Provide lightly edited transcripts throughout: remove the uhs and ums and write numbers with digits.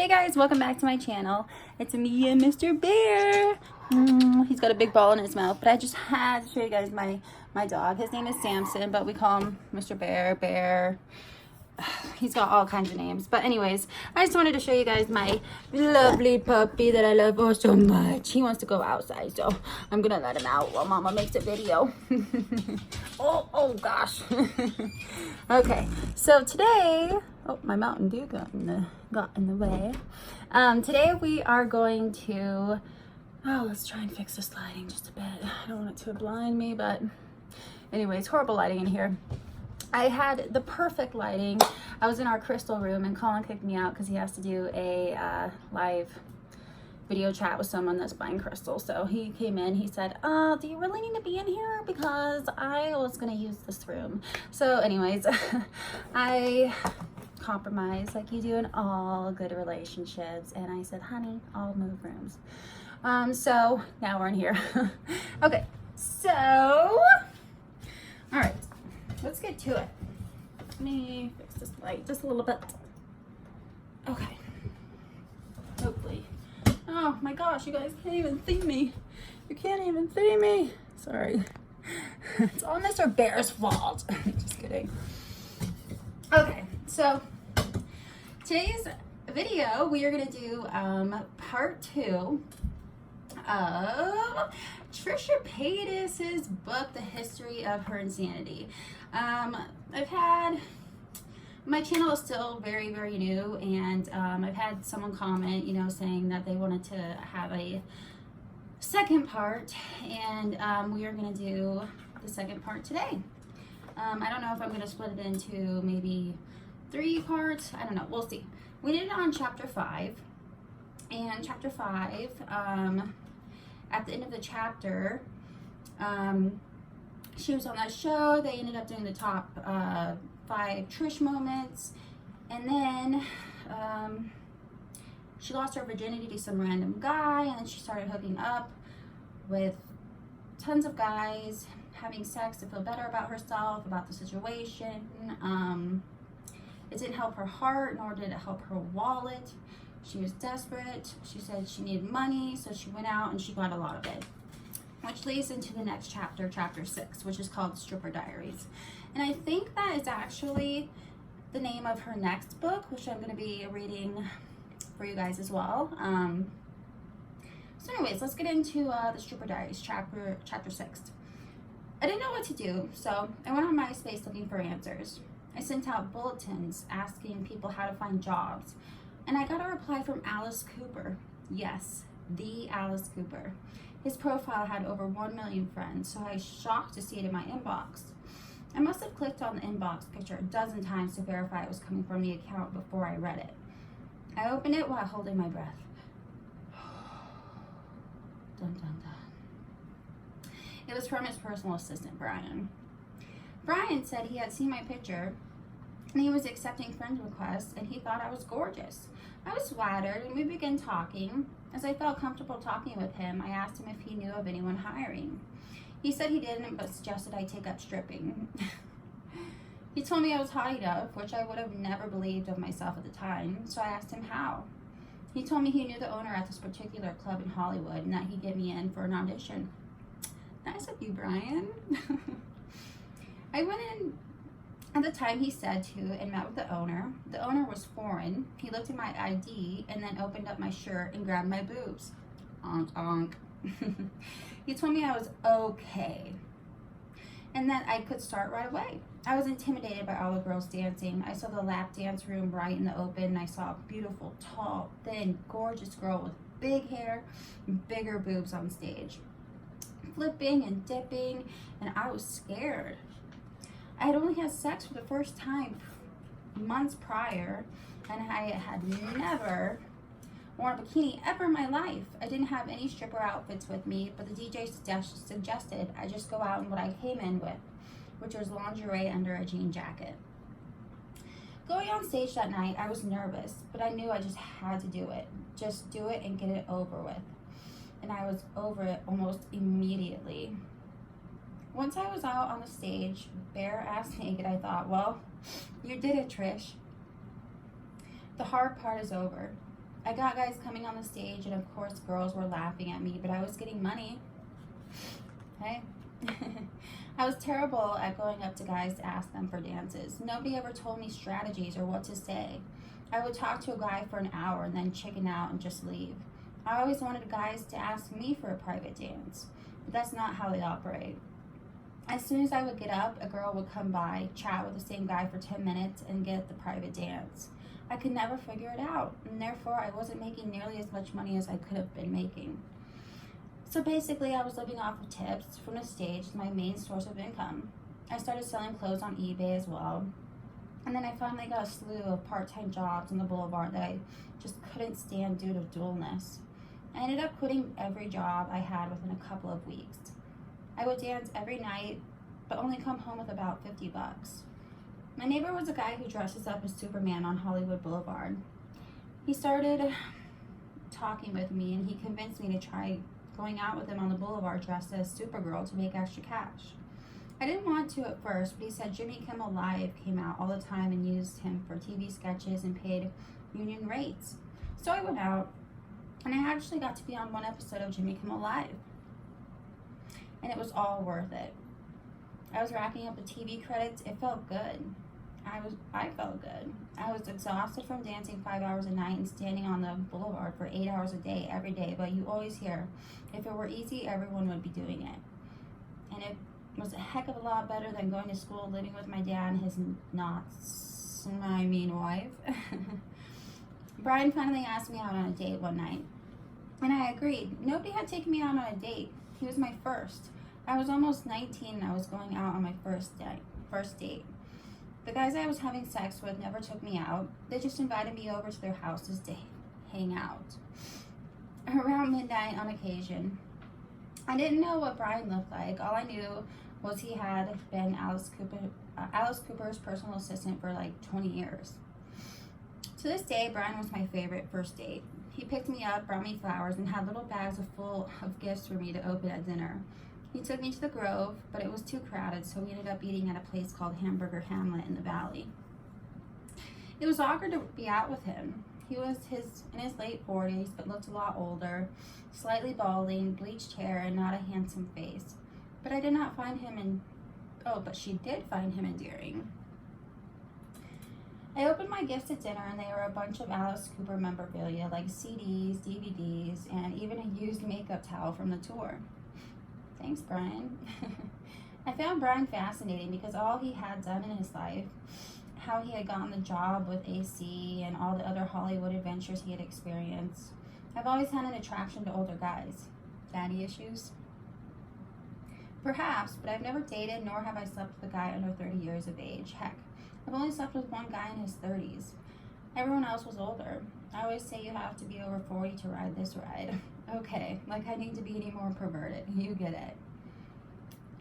Hey guys, welcome back to my channel. It's me and Mr. Bear. He's got a big ball in his mouth, but I just had to show you guys my dog. His name is Samson, but we call him Mr. Bear, Bear. He's got all kinds of names. But anyways, I just wanted to show you guys my lovely puppy that I love oh so much. He wants to go outside, so I'm gonna let him out while Mama makes a video. oh gosh. Okay, so today, oh, my Mountain Dew got in the way. Today we are going to, let's try and fix this lighting just a bit. I don't want it to blind me, but anyways, horrible lighting in here. I had the perfect lighting. I was in our crystal room and Colin kicked me out because he has to do a live video chat with someone that's buying crystals. So he came in, he said, do you really need to be in here? Because I was gonna use this room. So anyways, I compromised like you do in all good relationships. And I said, honey, I'll move rooms. So now we're in here. Okay, so, all right. Let's get to it. Let me fix this light just a little bit. Okay. Hopefully. Oh my gosh, you guys can't even see me. You can't even see me. Sorry. It's all Mr. Bear's fault. Just kidding. Okay, so today's video, we are gonna do part 2 of Trisha Paytas' book, The History of Her Insanity. My channel is still very, very new, and I've had someone comment, you know, saying that they wanted to have a second part, and we are going to do the second part today. I don't know if I'm going to split it into maybe 3 parts. I don't know. We'll see. We did it on chapter 5, and chapter 5, at the end of the chapter, she was on that show. They ended up doing the top 5 Trish moments, and then she lost her virginity to some random guy, and then she started hooking up with tons of guys, having sex to feel better about herself, about the situation. It didn't help her heart, nor did it help her wallet. She was desperate. She said she needed money, so she went out and she got a lot of it. Which leads into the next chapter, chapter 6, which is called Stripper Diaries. And I think that is actually the name of her next book, which I'm going to be reading for you guys as well. So anyways, let's get into the Stripper Diaries, chapter 6. I didn't know what to do, so I went on MySpace looking for answers. I sent out bulletins asking people how to find jobs. And I got a reply from Alice Cooper. Yes, the Alice Cooper. His profile had over 1 million friends, so I was shocked to see it in my inbox. I must have clicked on the inbox picture a dozen times to verify it was coming from the account before I read it. I opened it while holding my breath. Dun, dun, dun. It was from his personal assistant, Brian. Brian said he had seen my picture and he was accepting friend requests, and he thought I was gorgeous. I was flattered, and we began talking. As I felt comfortable talking with him, I asked him if he knew of anyone hiring. He said he didn't, but suggested I take up stripping. He told me I was hot enough, which I would have never believed of myself at the time, so I asked him how. He told me he knew the owner at this particular club in Hollywood, and that he'd get me in for an audition. Nice of you, Brian. I went in at the time he said to and met with the owner. The owner was foreign. He looked at my ID and then opened up my shirt and grabbed my boobs. Onk, onk. He told me I was okay and that I could start right away. I was intimidated by all the girls dancing. I saw the lap dance room right in the open, and I saw a beautiful, tall, thin, gorgeous girl with big hair and bigger boobs on stage, flipping and dipping, and I was scared. I had only had sex for the first time months prior, and I had never worn a bikini ever in my life. I didn't have any stripper outfits with me, but the DJ suggested I just go out in what I came in with, which was lingerie under a jean jacket. Going on stage that night, I was nervous, but I knew I just had to do it. Just do it and get it over with. And I was over it almost immediately. Once I was out on the stage, bare ass naked, I thought, well, you did it, Trish. The hard part is over. I got guys coming on the stage, and of course girls were laughing at me, but I was getting money. Okay? I was terrible at going up to guys to ask them for dances. Nobody ever told me strategies or what to say. I would talk to a guy for an hour and then chicken out and just leave. I always wanted guys to ask me for a private dance, but that's not how they operate. As soon as I would get up, a girl would come by, chat with the same guy for 10 minutes, and get the private dance. I could never figure it out, and therefore I wasn't making nearly as much money as I could have been making. So basically, I was living off of tips from the stage as my main source of income. I started selling clothes on eBay as well. And then I finally got a slew of part-time jobs on the boulevard that I just couldn't stand due to dualness. I ended up quitting every job I had within a couple of weeks. I would dance every night, but only come home with about $50. My neighbor was a guy who dresses up as Superman on Hollywood Boulevard. He started talking with me, and he convinced me to try going out with him on the boulevard dressed as Supergirl to make extra cash. I didn't want to at first, but he said Jimmy Kimmel Live came out all the time and used him for TV sketches and paid union rates. So I went out, and I actually got to be on one episode of Jimmy Kimmel Live. And it was all worth it. I was racking up the TV credits. It felt good. I felt good. I was exhausted from dancing 5 hours a night and standing on the boulevard for 8 hours a day, every day. But you always hear, if it were easy, everyone would be doing it. And it was a heck of a lot better than going to school, living with my dad and his wife. Brian finally asked me out on a date one night, and I agreed. Nobody had taken me out on a date. He was my first. I was almost 19 and I was going out on my first date. The guys I was having sex with never took me out. They just invited me over to their houses to hang out. Around midnight on occasion. I didn't know what Brian looked like. All I knew was he had been Alice Cooper's personal assistant for like 20 years. To this day, Brian was my favorite first date. He picked me up, brought me flowers, and had little bags full of gifts for me to open at dinner. He took me to the Grove, but it was too crowded, so we ended up eating at a place called Hamburger Hamlet in the Valley. It was awkward to be out with him. He was in his late 40s, but looked a lot older, slightly balding, bleached hair, and not a handsome face. But I did not find him but she did find him endearing. I opened my gifts at dinner, and they were a bunch of Alice Cooper memorabilia, like CDs, DVDs, and even a used makeup towel from the tour. Thanks, Brian. I found Brian fascinating because all he had done in his life, how he had gotten the job with AC and all the other Hollywood adventures he had experienced. I've always had an attraction to older guys. Daddy issues? Perhaps, but I've never dated, nor have I slept with a guy under 30 years of age. Heck, I've only slept with one guy in his 30s. Everyone else was older. I always say you have to be over 40 to ride this ride. Okay, like I need to be any more perverted. You get it.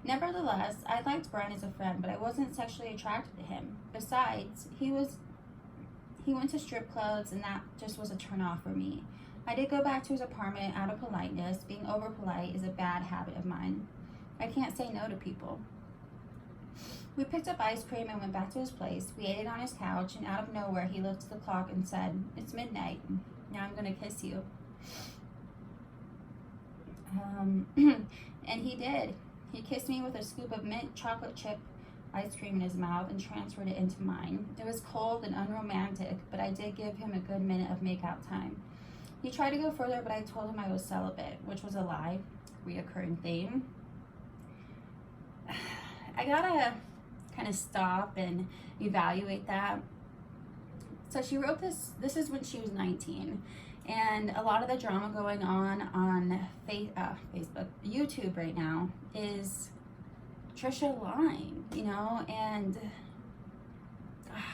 Nevertheless, I liked Brian as a friend, but I wasn't sexually attracted to him. Besides, he went to strip clubs, and that just was a turn-off for me. I did go back to his apartment out of politeness. Being over-polite is a bad habit of mine. I can't say no to people. We picked up ice cream and went back to his place. We ate it on his couch, and out of nowhere, he looked at the clock and said, "It's midnight. Now I'm going to kiss you." And he did. He kissed me with a scoop of mint chocolate chip ice cream in his mouth and transferred it into mine. It was cold and unromantic, but I did give him a good minute of make-out time. He tried to go further, but I told him I was celibate, which was a lie. Reoccurring theme. I gotta kind of stop and evaluate that. So she wrote this is when she was 19. And a lot of the drama going on Facebook, YouTube right now is Trisha lying, and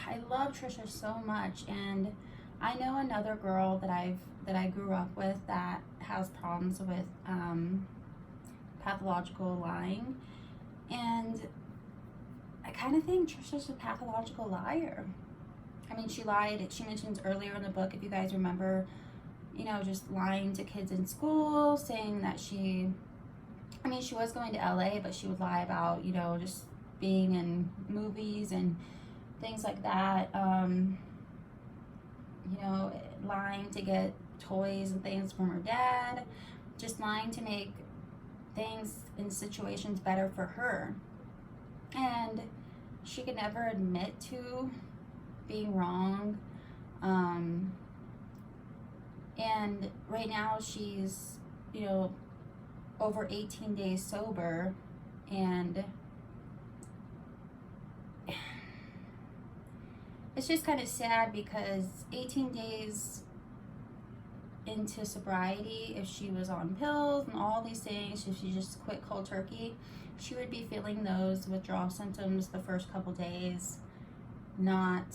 I love Trisha so much. And I know another girl that I grew up with that has problems with pathological lying, and I kind of think Trisha's a pathological liar. I mean, she lied. She mentions earlier in the book, if you guys remember, just lying to kids in school, saying that she was going to LA, but she would lie about, just being in movies and things like that. lying to get toys and things from her dad, just lying to make things in situations better for her. And she could never admit to being wrong. And right now she's, over 18 days sober, and it's just kind of sad because 18 days into sobriety, if she was on pills and all these things, if she just quit cold turkey, she would be feeling those withdrawal symptoms the first couple days, not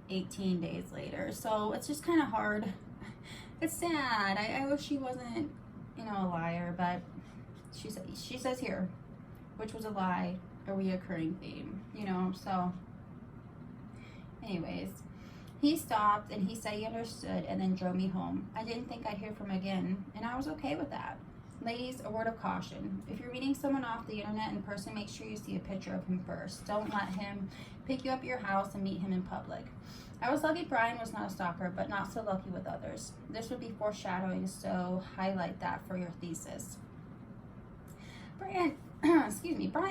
18 days later. So it's just kind of hard. It's sad. I wish she wasn't, a liar, but she says here, which was a lie, a reoccurring theme, so anyways, he stopped and he said he understood and then drove me home. I didn't think I'd hear from him again, and I was okay with that. Ladies, a word of caution. If you're meeting someone off the internet in person, make sure you see a picture of him first. Don't let him pick you up at your house and meet him in public. I was lucky Brian was not a stalker, but not so lucky with others. This would be foreshadowing, so highlight that for your thesis. Brian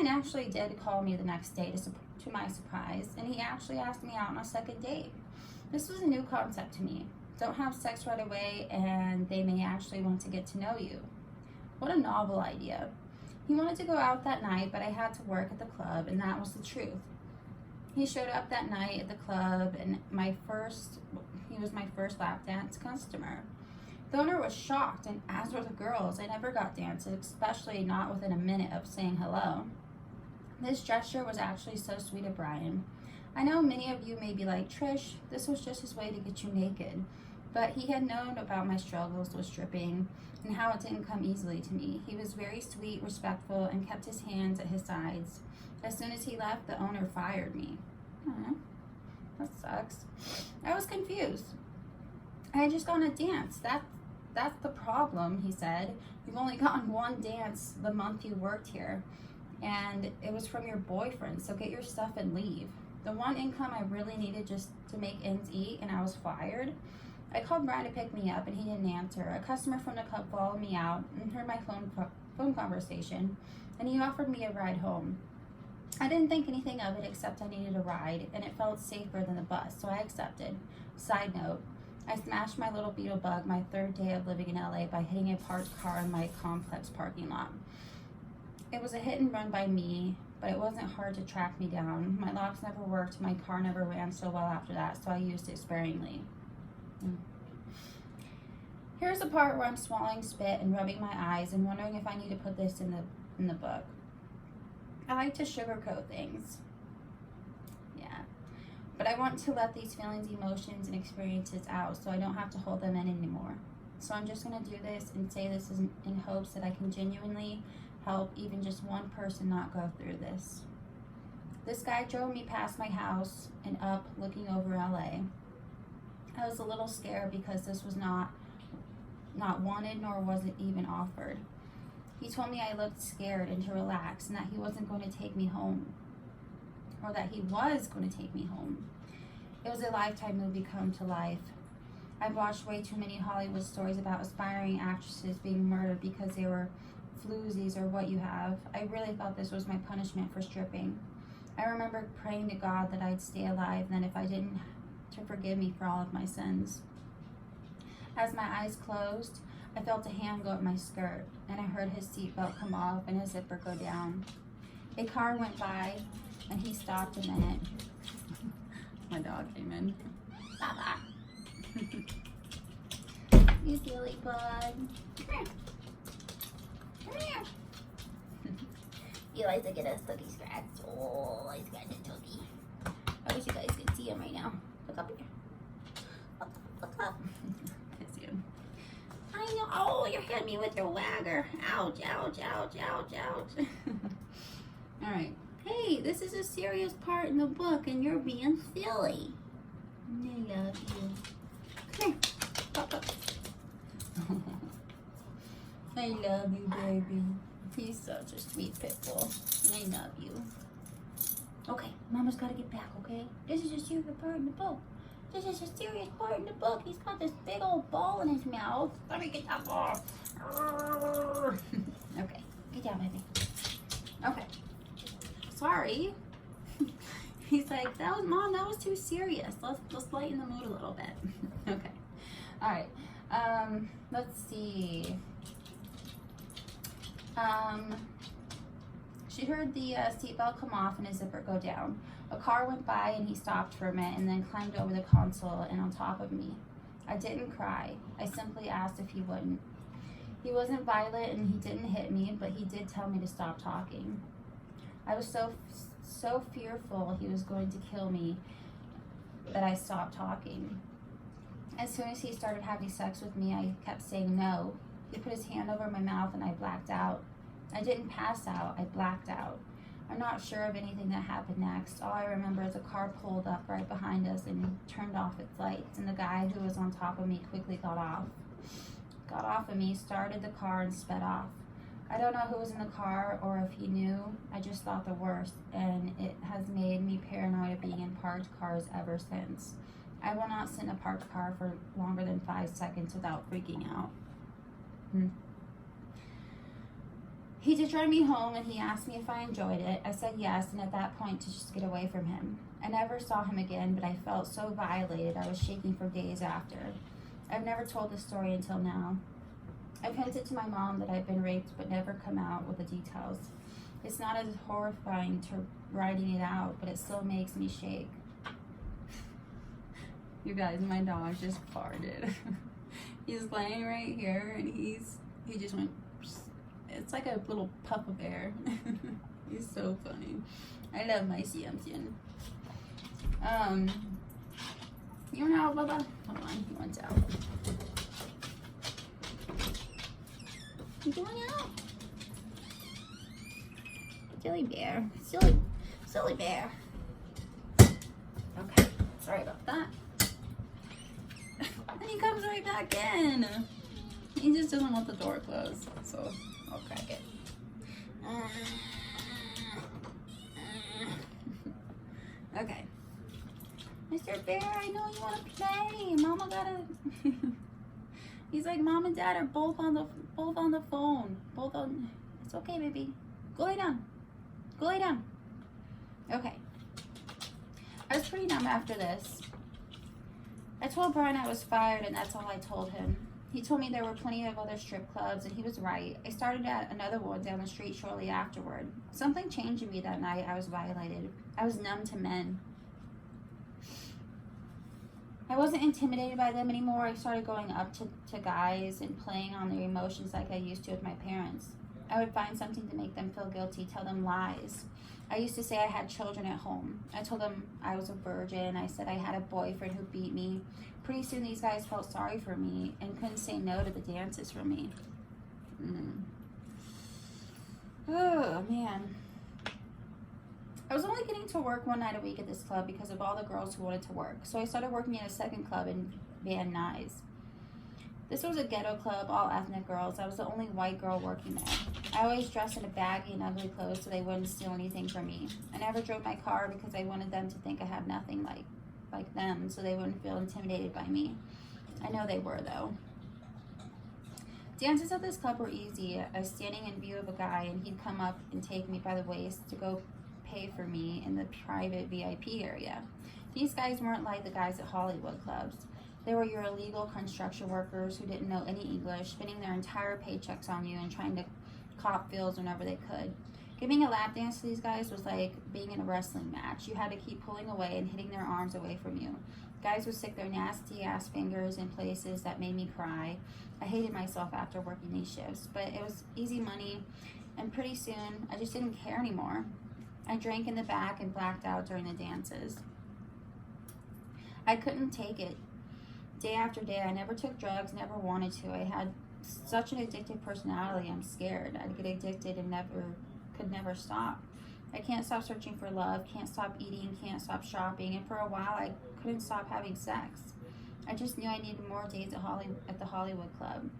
actually did call me the next day to my surprise, and he actually asked me out on a second date. This was a new concept to me. Don't have sex right away, and they may actually want to get to know you. What a novel idea. He wanted to go out that night, but I had to work at the club, and that was the truth. He showed up that night at the club, and he was my first lap dance customer. The owner was shocked, and as were the girls. I never got dances, especially not within a minute of saying hello. This gesture was actually so sweet of Brian. I know many of you may be like, Trish, this was just his way to get you naked. But he had known about my struggles with stripping and how it didn't come easily to me. He was very sweet, respectful, and kept his hands at his sides. As soon as he left, the owner fired me. That sucks. I was confused. I had just gone to dance. That's the problem, he said. You've only gotten one dance the month you worked here, and it was from your boyfriend, so get your stuff and leave. The one income I really needed just to make ends eat, and I was fired. I called Brian to pick me up, and he didn't answer. A customer from the club followed me out and heard my phone conversation, and he offered me a ride home. I didn't think anything of it except I needed a ride, and it felt safer than the bus, so I accepted. Side note, I smashed my little beetle bug my third day of living in LA by hitting a parked car in my complex parking lot. It was a hit and run by me, but it wasn't hard to track me down. My locks never worked, my car never ran so well after that, so I used it sparingly. Here's the part where I'm swallowing spit and rubbing my eyes and wondering if I need to put this in the book. I like to sugarcoat things. Yeah. But I want to let these feelings, emotions, and experiences out so I don't have to hold them in anymore. So I'm just going to do this and say this in hopes that I can genuinely help even just one person not go through this. This guy drove me past my house and up looking over LA. I was a little scared because this was not wanted, nor was it even offered. He told me I looked scared and to relax, and that he wasn't going to take me home, or that he was going to take me home. It was a Lifetime movie come to life. I've watched way too many Hollywood stories about aspiring actresses being murdered because they were floozies or what you have. I really thought this was my punishment for stripping. I remember praying to God that I'd stay alive, and that if I didn't, to forgive me for all of my sins. As my eyes closed, I felt a hand go up my skirt, and I heard his seatbelt come off and his zipper go down. A car went by, and he stopped a minute. My dog came in. Baba. You silly bud. Come here. Come here. He likes to get us cookie scratch. Oh, I scratched a cookie. I wish you guys could see him right now. Look up here. Look up. I see him. I know. Oh, you're hitting me with your wagger. Ouch, ouch, ouch, ouch, ouch. All right. Hey, this is a serious part in the book, and you're being silly. I love you. Come here. Pop up. I love you, baby. He's such a sweet pit bull. I love you. Okay, Mama's got to get back, okay? This is a serious part in the book. This is a serious part in the book. He's got this big old ball in his mouth. Let me get that ball. Okay, get down, baby. Okay. Sorry. He's like, Mom, that was too serious. Let's lighten the mood a little bit. Okay. All right. Let's see. She heard the seatbelt come off and his zipper go down. A car went by and he stopped for a minute and then climbed over the console and on top of me. I didn't cry. I simply asked if he wouldn't. He wasn't violent and he didn't hit me, but he did tell me to stop talking. I was so fearful he was going to kill me that I stopped talking. As soon as he started having sex with me, I kept saying no. He put his hand over my mouth and I blacked out. I didn't pass out, I blacked out. I'm not sure of anything that happened next. All I remember is a car pulled up right behind us and turned off its lights, and the guy who was on top of me quickly got off of me, started the car, and sped off. I don't know who was in the car or if he knew. I just thought the worst, and it has made me paranoid of being in parked cars ever since. I will not sit in a parked car for longer than 5 seconds without freaking out. He did drive me home and he asked me if I enjoyed it. I said yes, and at that point to just get away from him. I never saw him again, but I felt so violated I was shaking for days after. I've never told this story until now. I've hinted to my mom that I've been raped but never come out with the details. It's not as horrifying to writing it out, but it still makes me shake. You guys, my dog just farted. He's laying right here and he just went, it's like a little puff of air. He's so funny. I love my Siamsian. You know, Bubba? Hold on, he went out. You going out? Silly bear. Silly bear. Okay, sorry about that. And he comes right back in. He just doesn't want the door closed, so I'll crack it. Okay. Mr. Bear, I know you want to play. Mama gotta... He's like, Mom and Dad are both on the phone. It's okay, baby. Go lay down. Go lay down. Okay. I was pretty numb after this. I told Brian I was fired, and that's all I told him. He told me there were plenty of other strip clubs, and he was right. I started at another one down the street shortly afterward. Something changed in me that night. I was violated. I was numb to men. I wasn't intimidated by them anymore. I started going up to guys and playing on their emotions like I used to with my parents. I would find something to make them feel guilty, tell them lies. I used to say I had children at home. I told them I was a virgin. I said I had a boyfriend who beat me. Pretty soon these guys felt sorry for me and couldn't say no to the dances for me. Oh, man. I was only getting to work one night a week at this club because of all the girls who wanted to work. So I started working at a second club in Van Nuys. This was a ghetto club, all ethnic girls. I was the only white girl working there. I always dressed in a baggy and ugly clothes so they wouldn't steal anything from me. I never drove my car because I wanted them to think I had nothing like them, so they wouldn't feel intimidated by me. I know they were, though. Dances at this club were easy. I was standing in view of a guy, and he'd come up and take me by the waist to go pay for me in the private VIP area. These guys weren't like the guys at Hollywood clubs. They were your illegal construction workers who didn't know any English, spending their entire paychecks on you and trying to cop feels whenever they could. Giving a lap dance to these guys was like being in a wrestling match. You had to keep pulling away and hitting their arms away from you. Guys would stick their nasty ass fingers in places that made me cry. I hated myself after working these shifts, but it was easy money, and pretty soon I just didn't care anymore. I drank in the back and blacked out during the dances. I couldn't take it. Day after day, I never took drugs, never wanted to. I had such an addictive personality, I'm scared. I'd get addicted and could never stop. I can't stop searching for love, can't stop eating, can't stop shopping, and for a while I couldn't stop having sex. I just knew I needed more days at the Hollywood Club.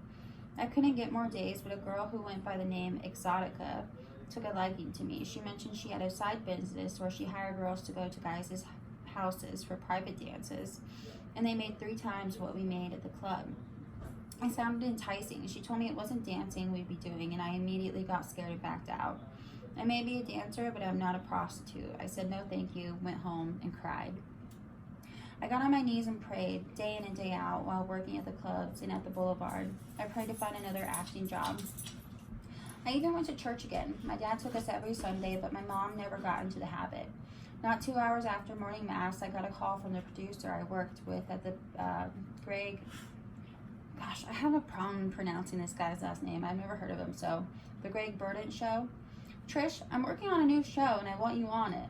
I couldn't get more days, but a girl who went by the name Exotica took a liking to me. She mentioned she had a side business where she hired girls to go to guys' houses for private dances. and they made 3 times what we made at the club. I sounded enticing. She told me it wasn't dancing we'd be doing, and I immediately got scared and backed out. I may be a dancer, but I'm not a prostitute. I said no thank you, went home, and cried. I got on my knees and prayed day in and day out while working at the clubs and at the boulevard. I prayed to find another acting job. I even went to church again. My dad took us every Sunday, but my mom never got into the habit. Not 2 hours after morning mass, I got a call from the producer I worked with at the Greg. Gosh, I have a problem pronouncing this guy's last name. I've never heard of him. So, the Greg Burden Show. Trish, I'm working on a new show and I want you on it.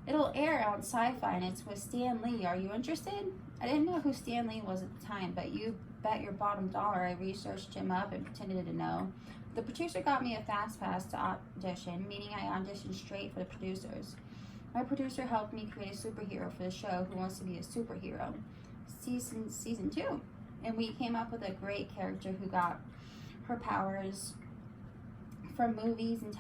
It'll air on Sci-Fi and it's with Stan Lee. Are you interested? I didn't know who Stan Lee was at the time, but you bet your bottom dollar I researched him up and pretended to know. The producer got me a fast pass to audition, meaning I auditioned straight for the producers. My producer helped me create a superhero for the show who wants to be a superhero. Season 2. And we came up with a great character who got her powers from movies and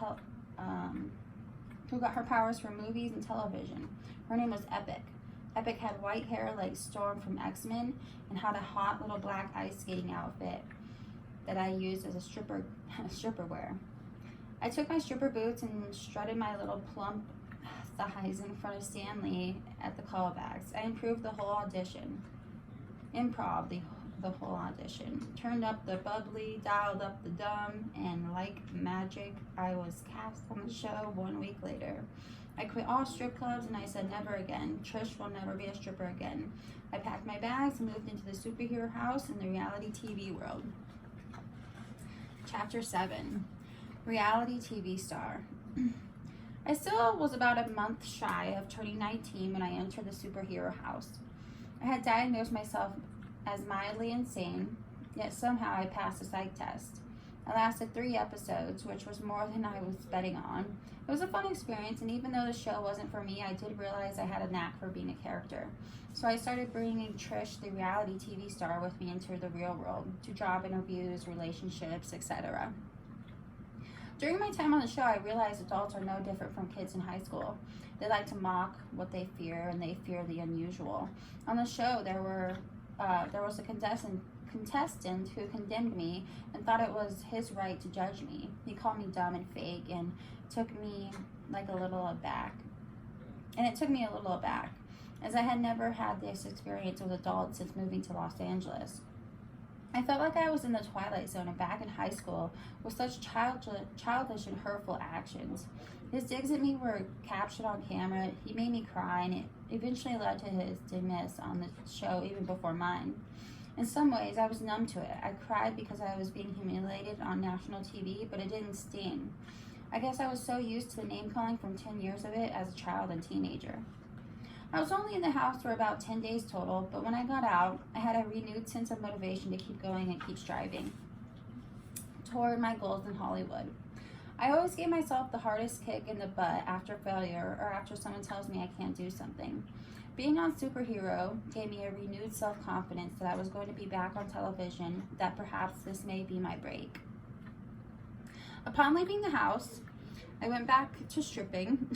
television. Her name was Epic. Epic had white hair like Storm from X-Men and had a hot little black ice skating outfit that I used as a stripper wear. I took my stripper boots and strutted my little plump thighs in front of Stan Lee at the callbacks. I improved the whole audition. The whole audition. Turned up the bubbly, dialed up the dumb, and like magic, I was cast on the show 1 week later. I quit all strip clubs and I said never again. Trish will never be a stripper again. I packed my bags and moved into the superhero house in the reality TV world. Chapter 7. Reality TV star. I still was about a month shy of turning 19 when I entered the superhero house. I had diagnosed myself as mildly insane, yet somehow I passed the psych test. I lasted 3 episodes, which was more than I was betting on. It was a fun experience, and even though the show wasn't for me, I did realize I had a knack for being a character. So I started bringing Trish, the reality TV star, with me into the real world, to job interviews, relationships, etc. During my time on the show, I realized adults are no different from kids in high school. They like to mock what they fear, and they fear the unusual. On the show, there was a contestant who condemned me and thought it was his right to judge me. He called me dumb and fake and took me a little aback, as I had never had this experience with adults since moving to Los Angeles. I felt like I was in the Twilight Zone and back in high school with such childish and hurtful actions. His digs at me were captured on camera. He made me cry, and it eventually led to his dismiss on the show even before mine. In some ways, I was numb to it. I cried because I was being humiliated on national TV, but it didn't sting. I guess I was so used to the name-calling from 10 years of it as a child and teenager. I was only in the house for about 10 days total, but when I got out, I had a renewed sense of motivation to keep going and keep striving toward my goals in Hollywood. I always gave myself the hardest kick in the butt after failure or after someone tells me I can't do something. Being on Superhero gave me a renewed self-confidence that I was going to be back on television, that perhaps this may be my break. Upon leaving the house, I went back to stripping.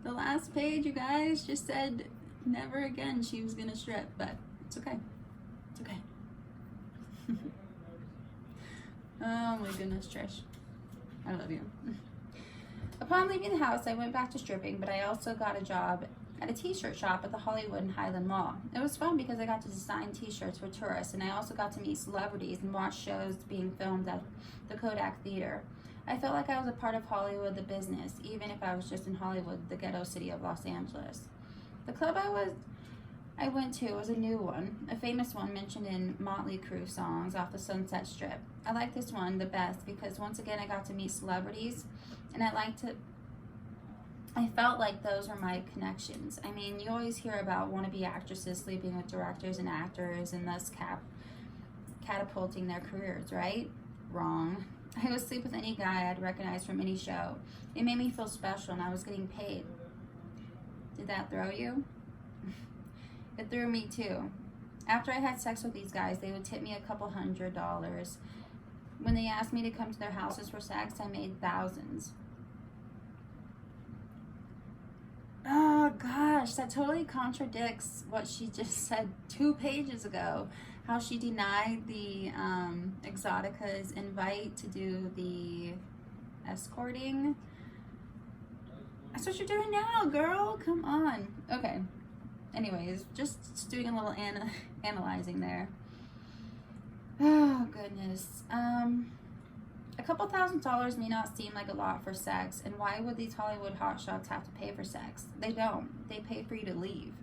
The last page, you guys, just said never again she was gonna strip, but it's okay. It's okay. Oh my goodness, Trish. I love you. Upon leaving the house, I went back to stripping, but I also got a job at a t-shirt shop at the Hollywood and Highland Mall. It was fun because I got to design t-shirts for tourists, and I also got to meet celebrities and watch shows being filmed at the Kodak Theater. I felt like I was a part of Hollywood, the business, even if I was just in Hollywood, the ghetto city of Los Angeles. The club I went to was a new one, a famous one mentioned in Motley Crue songs off the Sunset Strip. I liked this one the best because once again I got to meet celebrities, and I felt like those were my connections. I mean, you always hear about wannabe actresses sleeping with directors and actors and thus catapulting their careers, right? Wrong. I would sleep with any guy I'd recognize from any show. It made me feel special, and I was getting paid. Did that throw you? It threw me too. After I had sex with these guys, they would tip me a couple $100. When they asked me to come to their houses for sex, I made thousands. Oh, Oh gosh, that totally contradicts what she just said 2 pages ago. How she denied the Exotica's invite to do the escorting. That's what you're doing now, girl. Come on. Okay. Anyways, just doing a little analyzing there. Oh goodness. A couple $1,000s may not seem like a lot for sex, and why would these Hollywood hotshots have to pay for sex? They don't. They pay for you to leave.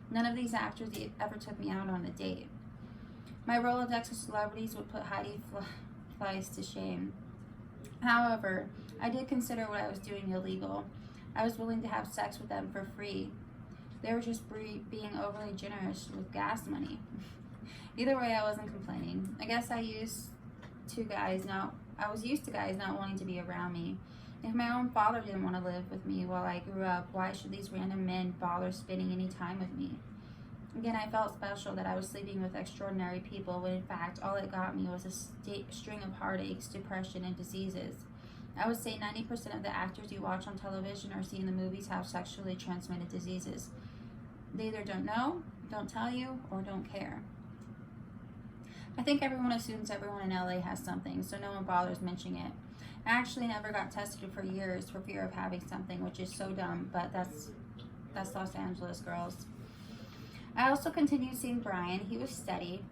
None of these actors ever took me out on a date. My Rolodex of celebrities would put Heidi Fleiss to shame. However, I did consider what I was doing illegal. I was willing to have sex with them for free. They were just being overly generous with gas money. Either way, I wasn't complaining. I guess I was used to guys not wanting to be around me. If my own father didn't want to live with me while I grew up, why should these random men bother spending any time with me? Again, I felt special that I was sleeping with extraordinary people, when in fact, all it got me was a string of heartaches, depression, and diseases. I would say 90% of the actors you watch on television or see in the movies have sexually transmitted diseases. They either don't know, don't tell you, or don't care. I think everyone assumes everyone in LA has something, so no one bothers mentioning it. I actually never got tested for years for fear of having something, which is so dumb, but that's Los Angeles, girls. I also continued seeing Brian. He was steady,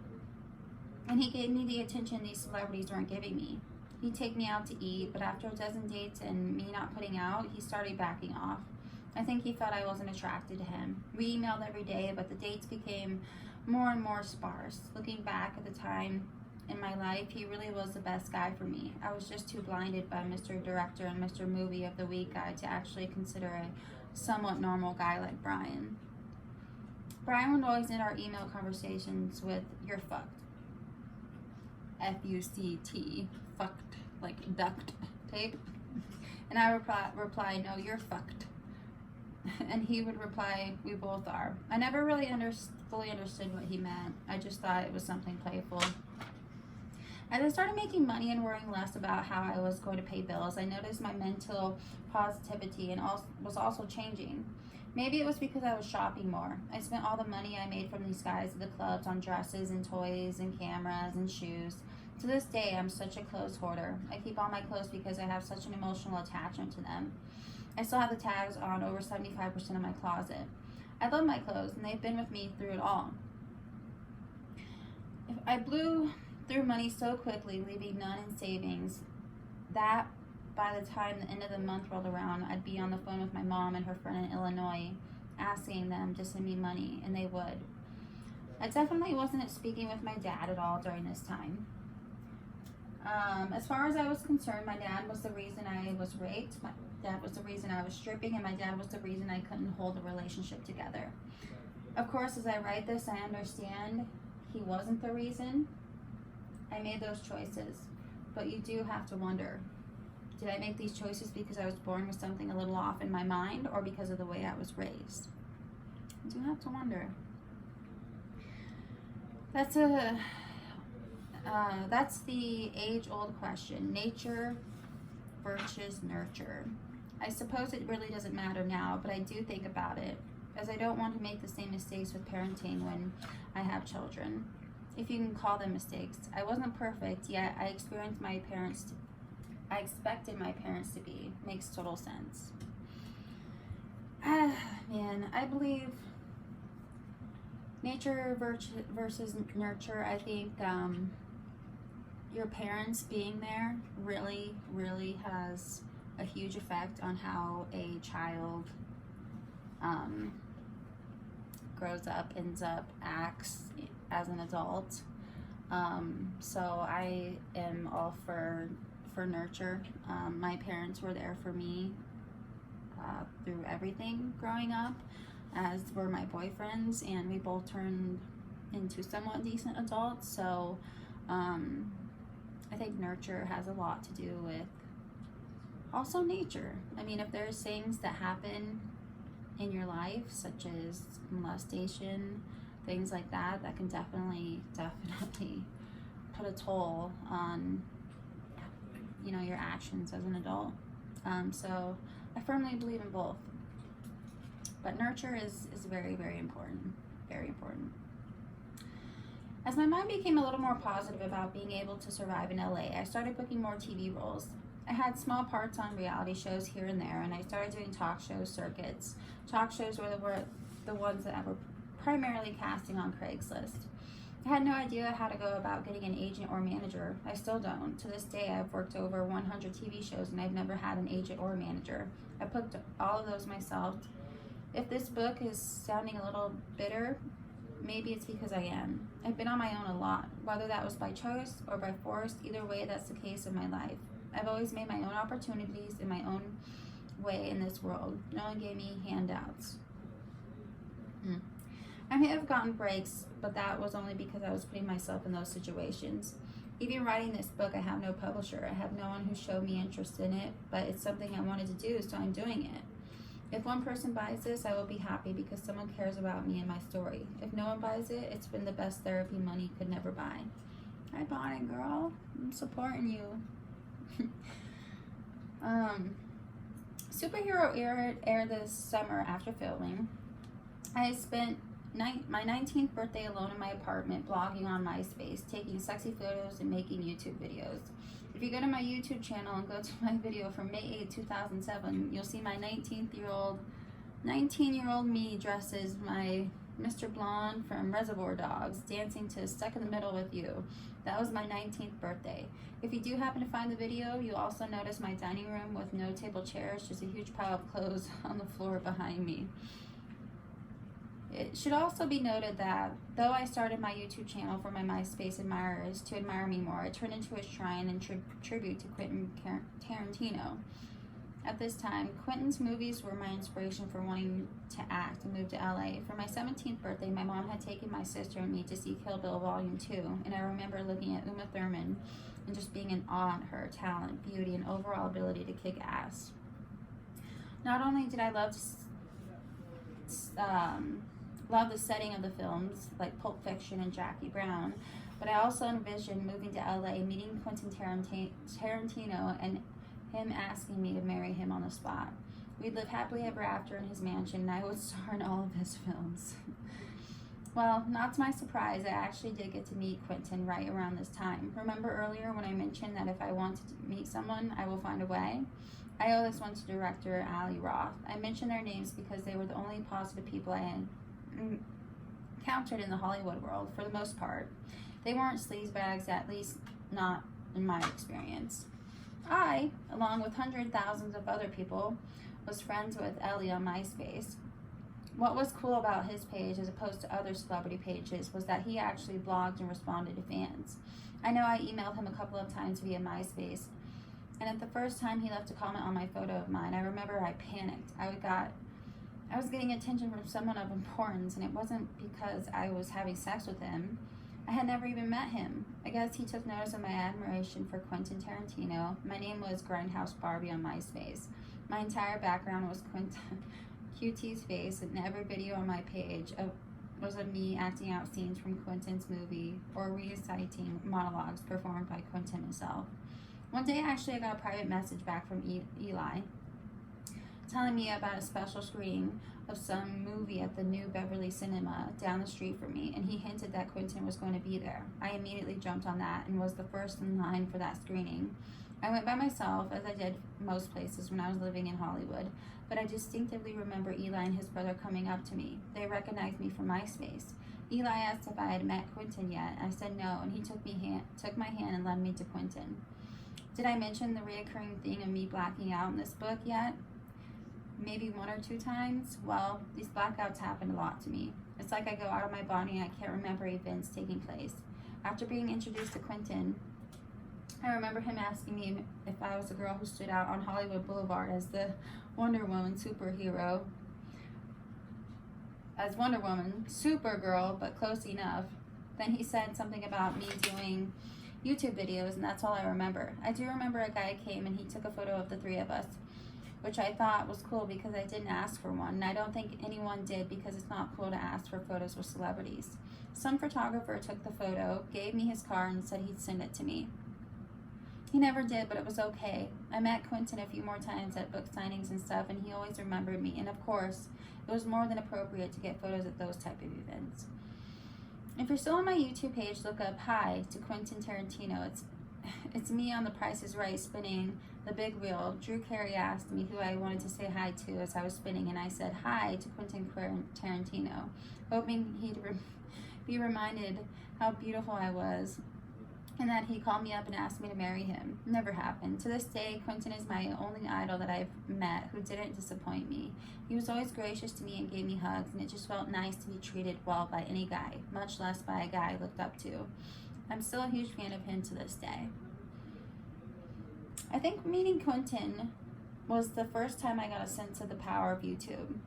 and he gave me the attention these celebrities weren't giving me. He'd take me out to eat, but after a dozen dates and me not putting out, he started backing off. I think he thought I wasn't attracted to him. We emailed every day, but the dates became more and more sparse. Looking back at the time in my life, he really was the best guy for me. I was just too blinded by Mr. Director and Mr. Movie of the Week guy to actually consider a somewhat normal guy like Brian. Brian would always end our email conversations with, "You're fucked." F-U-C-T. Fucked. Like duct tape. And I reply, "No, you're fucked." And he would reply, "We both are." I never really fully understood what he meant. I just thought it was something playful. As I started making money and worrying less about how I was going to pay bills, I noticed my mental positivity was also changing. Maybe it was because I was shopping more. I spent all the money I made from these guys at the clubs on dresses and toys and cameras and shoes. To this day, I'm such a clothes hoarder. I keep all my clothes because I have such an emotional attachment to them. I still have the tags on over 75% of my closet. I love my clothes, and they've been with me through it all. If I blew through money so quickly, leaving none in savings, that by the time the end of the month rolled around, I'd be on the phone with my mom and her friend in Illinois, asking them to send me money, and they would. I definitely wasn't speaking with my dad at all during this time. As far as I was concerned, my dad was the reason I was raped, my dad was the reason I was stripping, and my dad was the reason I couldn't hold a relationship together. Of course, as I write this, I understand he wasn't the reason I made those choices, but you do have to wonder, did I make these choices because I was born with something a little off in my mind, or because of the way I was raised? You do have to wonder. That's the age-old question, nature versus nurture. I suppose it really doesn't matter now, but I do think about it, as I don't want to make the same mistakes with parenting when I have children, if you can call them mistakes. I wasn't perfect, yet I expected my parents to be. Makes total sense. Man, I believe nature versus nurture. I think your parents being there really, really has a huge effect on how a child grows up, ends up, acts as an adult. So I am all for nurture. My parents were there for me through everything growing up, as were my boyfriends, and we both turned into somewhat decent adults. So I think nurture has a lot to do with also nature. I mean, if there's things that happen in your life, such as molestation, things like that, that can definitely put a toll on, you know, your actions as an adult. So I firmly believe in both. but nurture is very, very important. Very important. As my mind became a little more positive about being able to survive in LA, I started booking more TV roles. I had small parts on reality shows here and there, and I started doing talk show circuits. Talk shows were the ones that I were primarily casting on Craigslist. I had no idea how to go about getting an agent or manager. I still don't. To this day, I've worked over 100 TV shows, and I've never had an agent or manager. I booked all of those myself. If this book is sounding a little bitter, maybe it's because I am. I've been on my own a lot, whether that was by choice or by force. Either way, that's the case in my life. I've always made my own opportunities in my own way in this world. No one gave me handouts. I may have gotten breaks, but that was only because I was putting myself in those situations. Even writing this book, I have no publisher. I have no one who showed me interest in it, but it's something I wanted to do, so I'm doing it. If one person buys this, I will be happy because someone cares about me and my story. If no one buys it, it's been the best therapy money could never buy. I bought it, girl. I'm supporting you. Superhero aired this summer after filming. I spent my 19th birthday alone in my apartment, blogging on MySpace, taking sexy photos, and making YouTube videos. If you go to my YouTube channel and go to my video from May 8, 2007, you'll see my 19-year-old me dressed as my Mr. Blonde from Reservoir Dogs, dancing to Stuck in the Middle with You. That was my 19th birthday. If you do happen to find the video, you'll also notice my dining room with no table chairs, just a huge pile of clothes on the floor behind me. It should also be noted that though I started my YouTube channel for my MySpace admirers to admire me more, it turned into a shrine and tribute to Quentin Tarantino. At this time, Quentin's movies were my inspiration for wanting to act and move to LA. For my 17th birthday, my mom had taken my sister and me to see Kill Bill Volume 2, and I remember looking at Uma Thurman and just being in awe at her talent, beauty, and overall ability to kick ass. Not only did I love the setting of the films, like Pulp Fiction and Jackie Brown, but I also envisioned moving to LA, meeting Quentin Tarantino, and him asking me to marry him on the spot. We'd live happily ever after in his mansion, and I would star in all of his films. Well, not to my surprise, I actually did get to meet Quentin right around this time. Remember earlier when I mentioned that if I wanted to meet someone, I will find a way? I owe this one to director Ali Roth. I mentioned their names because they were the only positive people I had encountered in the Hollywood world, for the most part. They weren't sleazebags, at least not in my experience. I, along with hundreds of thousands of other people, was friends with Ellie on MySpace. What was cool about his page as opposed to other celebrity pages was that he actually blogged and responded to fans. I know I emailed him a couple of times via MySpace, and at the first time he left a comment on my photo of mine, I remember I panicked. I was getting attention from someone of importance, and it wasn't because I was having sex with him. I had never even met him. I guess he took notice of my admiration for Quentin Tarantino. My name was Grindhouse Barbie on MySpace. My entire background was QT's face, and every video on my page was of me acting out scenes from Quentin's movie or reciting monologues performed by Quentin himself. One day, actually, I got a private message back from Eli telling me about a special screening of some movie at the New Beverly Cinema down the street from me, and he hinted that Quentin was going to be there. I immediately jumped on that and was the first in line for that screening. I went by myself, as I did most places when I was living in Hollywood, but I distinctively remember Eli and his brother coming up to me. They recognized me from MySpace. Eli asked if I had met Quentin yet. I said no, and he took my hand and led me to Quentin. Did I mention the reoccurring thing of me blacking out in this book yet? Maybe one or two times. Well, these blackouts happened a lot to me. It's like I go out of my body and I can't remember events taking place. After being introduced to Quentin, I remember him asking me if I was a girl who stood out on Hollywood Boulevard as the Wonder Woman superhero. As Wonder Woman, Supergirl, but close enough. Then he said something about me doing YouTube videos, and that's all I remember. I do remember a guy came and he took a photo of the three of us, which I thought was cool because I didn't ask for one, and I don't think anyone did because it's not cool to ask for photos with celebrities. Some photographer took the photo, gave me his card, and said he'd send it to me. He never did, but it was okay. I met Quentin a few more times at book signings and stuff, and he always remembered me. And of course, it was more than appropriate to get photos at those type of events. If you're still on my YouTube page, look up Hi to Quentin Tarantino. It's me on The Price is Right spinning the big wheel. Drew Carey asked me who I wanted to say hi to as I was spinning, and I said hi to Quentin Tarantino, hoping he'd be reminded how beautiful I was, and that he called me up and asked me to marry him. Never happened. To this day, Quentin is my only idol that I've met who didn't disappoint me. He was always gracious to me and gave me hugs, and it just felt nice to be treated well by any guy, much less by a guy I looked up to. I'm still a huge fan of him to this day. I think meeting Quentin was the first time I got a sense of the power of YouTube.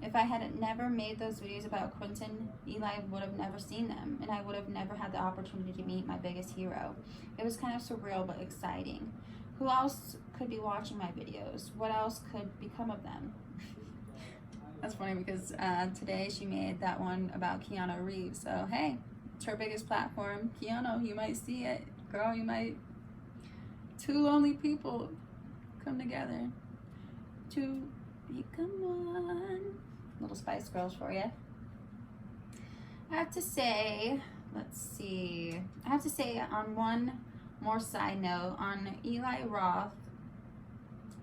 If I had never made those videos about Quentin, Eli would have never seen them, and I would have never had the opportunity to meet my biggest hero. It was kind of surreal but exciting. Who else could be watching my videos? What else could become of them? That's funny because today she made that one about Keanu Reeves. So hey, it's her biggest platform. Keanu, you might see it. Girl, you might. Two lonely people come together to become one. Little Spice Girls for you. I have to say, on one more side note, on Eli Roth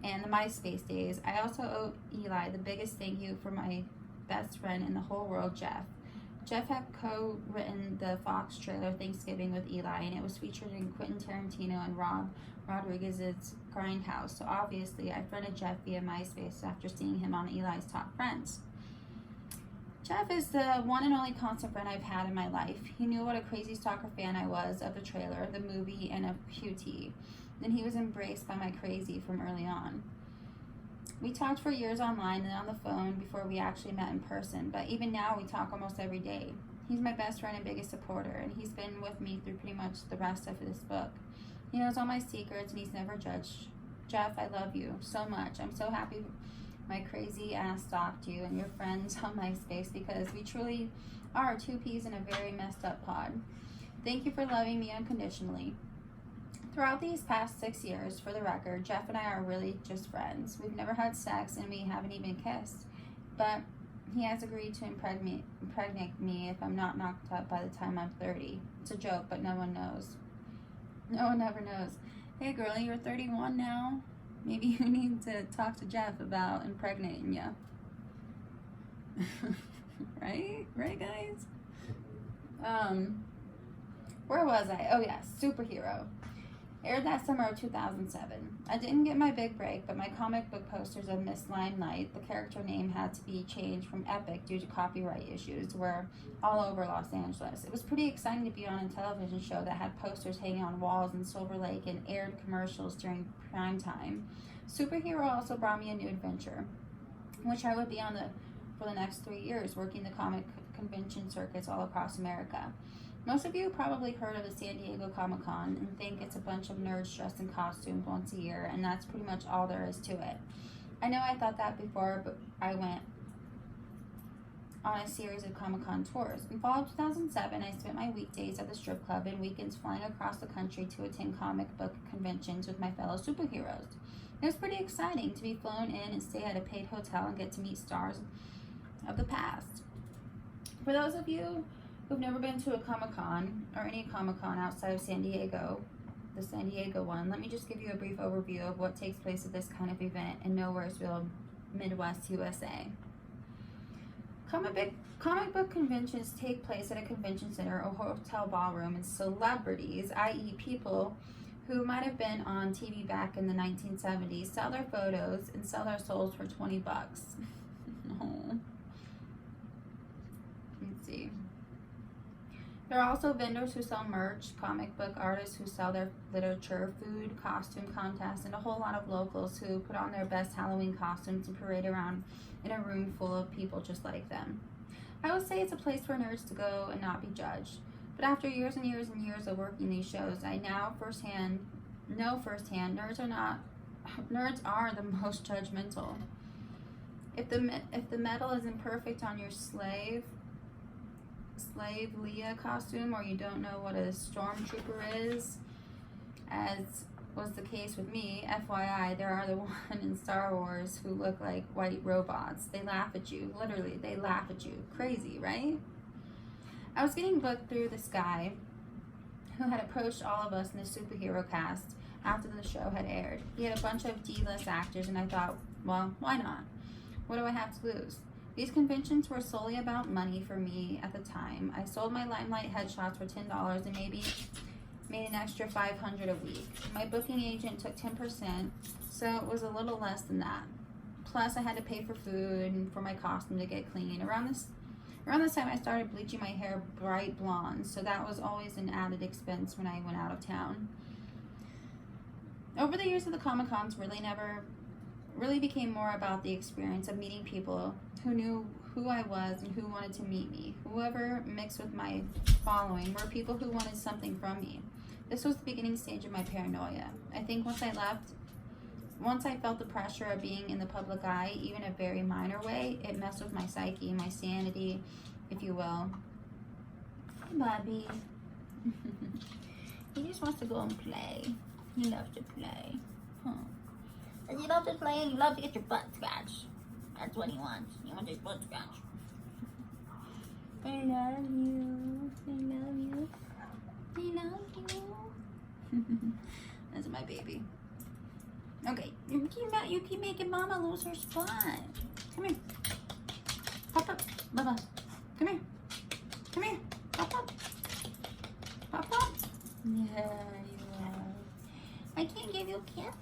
and the MySpace days, I also owe Eli the biggest thank you for my best friend in the whole world, Jeff. Jeff had co-written the Fox trailer Thanksgiving with Eli, and it was featured in Quentin Tarantino and Rob Rodriguez's Grindhouse. So obviously, I friended Jeff via MySpace after seeing him on Eli's Top Friends. Jeff is the one and only constant friend I've had in my life. He knew what a crazy stalker fan I was of the trailer, the movie, and of QT. Then he was embraced by my crazy from early on. We talked for years online and on the phone before we actually met in person, but even now we talk almost every day. He's my best friend and biggest supporter, and he's been with me through pretty much the rest of this book. He knows all my secrets, and he's never judged. Jeff, I love you so much. I'm so happy my crazy ass stalked you and your friends on MySpace, because we truly are two peas in a very messed up pod. Thank you for loving me unconditionally. Throughout these past 6 years, for the record, Jeff and I are really just friends. We've never had sex, and we haven't even kissed. But he has agreed to impregnate me if I'm not knocked up by the time I'm 30. It's a joke, but no one knows. No one ever knows. Hey, girlie, you're 31 now. Maybe you need to talk to Jeff about impregnating you. Right? Right, guys? Where was I? Oh, yeah, Superhero. Aired that summer of 2007. I didn't get my big break, but my comic book posters of Miss Limelight, the character name had to be changed from Epic due to copyright issues, were all over Los Angeles. It was pretty exciting to be on a television show that had posters hanging on walls in Silver Lake and aired commercials during prime time. Superhero also brought me a new adventure, which I would be on for the next 3 years, working the comic convention circuits all across America. Most of you probably heard of the San Diego Comic-Con and think it's a bunch of nerds dressed in costumes once a year, and that's pretty much all there is to it. I know I thought that before, but I went on a series of Comic-Con tours. In fall of 2007, I spent my weekdays at the strip club and weekends flying across the country to attend comic book conventions with my fellow superheroes. It was pretty exciting to be flown in and stay at a paid hotel and get to meet stars of the past. For those of you who've never been to a Comic-Con or any Comic-Con outside of San Diego, the San Diego one, let me just give you a brief overview of what takes place at this kind of event in Nowheresville, Midwest, USA. Comic book conventions take place at a convention center or hotel ballroom, and celebrities, i.e. people who might have been on TV back in the 1970s, sell their photos and sell their souls for $20. Oh. Let's see. There are also vendors who sell merch, comic book artists who sell their literature, food, costume contests, and a whole lot of locals who put on their best Halloween costumes and parade around in a room full of people just like them. I would say it's a place for nerds to go and not be judged. But after years and years and years of working these shows, I now know firsthand nerds are the most judgmental. If the metal isn't perfect on your slave Leia costume, or you don't know what a stormtrooper is, as was the case with me. FYI, there are the one in Star Wars who look like white robots. They laugh at you. Literally, they laugh at you. Crazy, right? I was getting booked through this guy who had approached all of us in the superhero cast after the show had aired. He had a bunch of D-list actors, and I thought, well, why not? What do I have to lose? These conventions were solely about money for me at the time. I sold my Limelight headshots for $10 and maybe made an extra $500 a week. My booking agent took 10%, so it was a little less than that. Plus, I had to pay for food and for my costume to get clean. Around this time, I started bleaching my hair bright blonde, so that was always an added expense when I went out of town. Over the years of the Comic-Cons really became more about the experience of meeting people who knew who I was and who wanted to meet me. Whoever mixed with my following were people who wanted something from me. This was the beginning stage of my paranoia. I think once I felt the pressure of being in the public eye, even a very minor way, it messed with my psyche, my sanity, if you will. Hi, Bobby. He just wants to go and play. He loves to play. Huh. Does he love to play and he loves to get your butt scratched? That's what he wants. He wants his butt scratched. I love you. I love you. I love you. That's my baby. Okay, you keep making Mama lose her spot. Come here. Pop up, Bubba. Come here. Come here. Pop up. Pop up. Yeah, you are. I can't give you a kiss.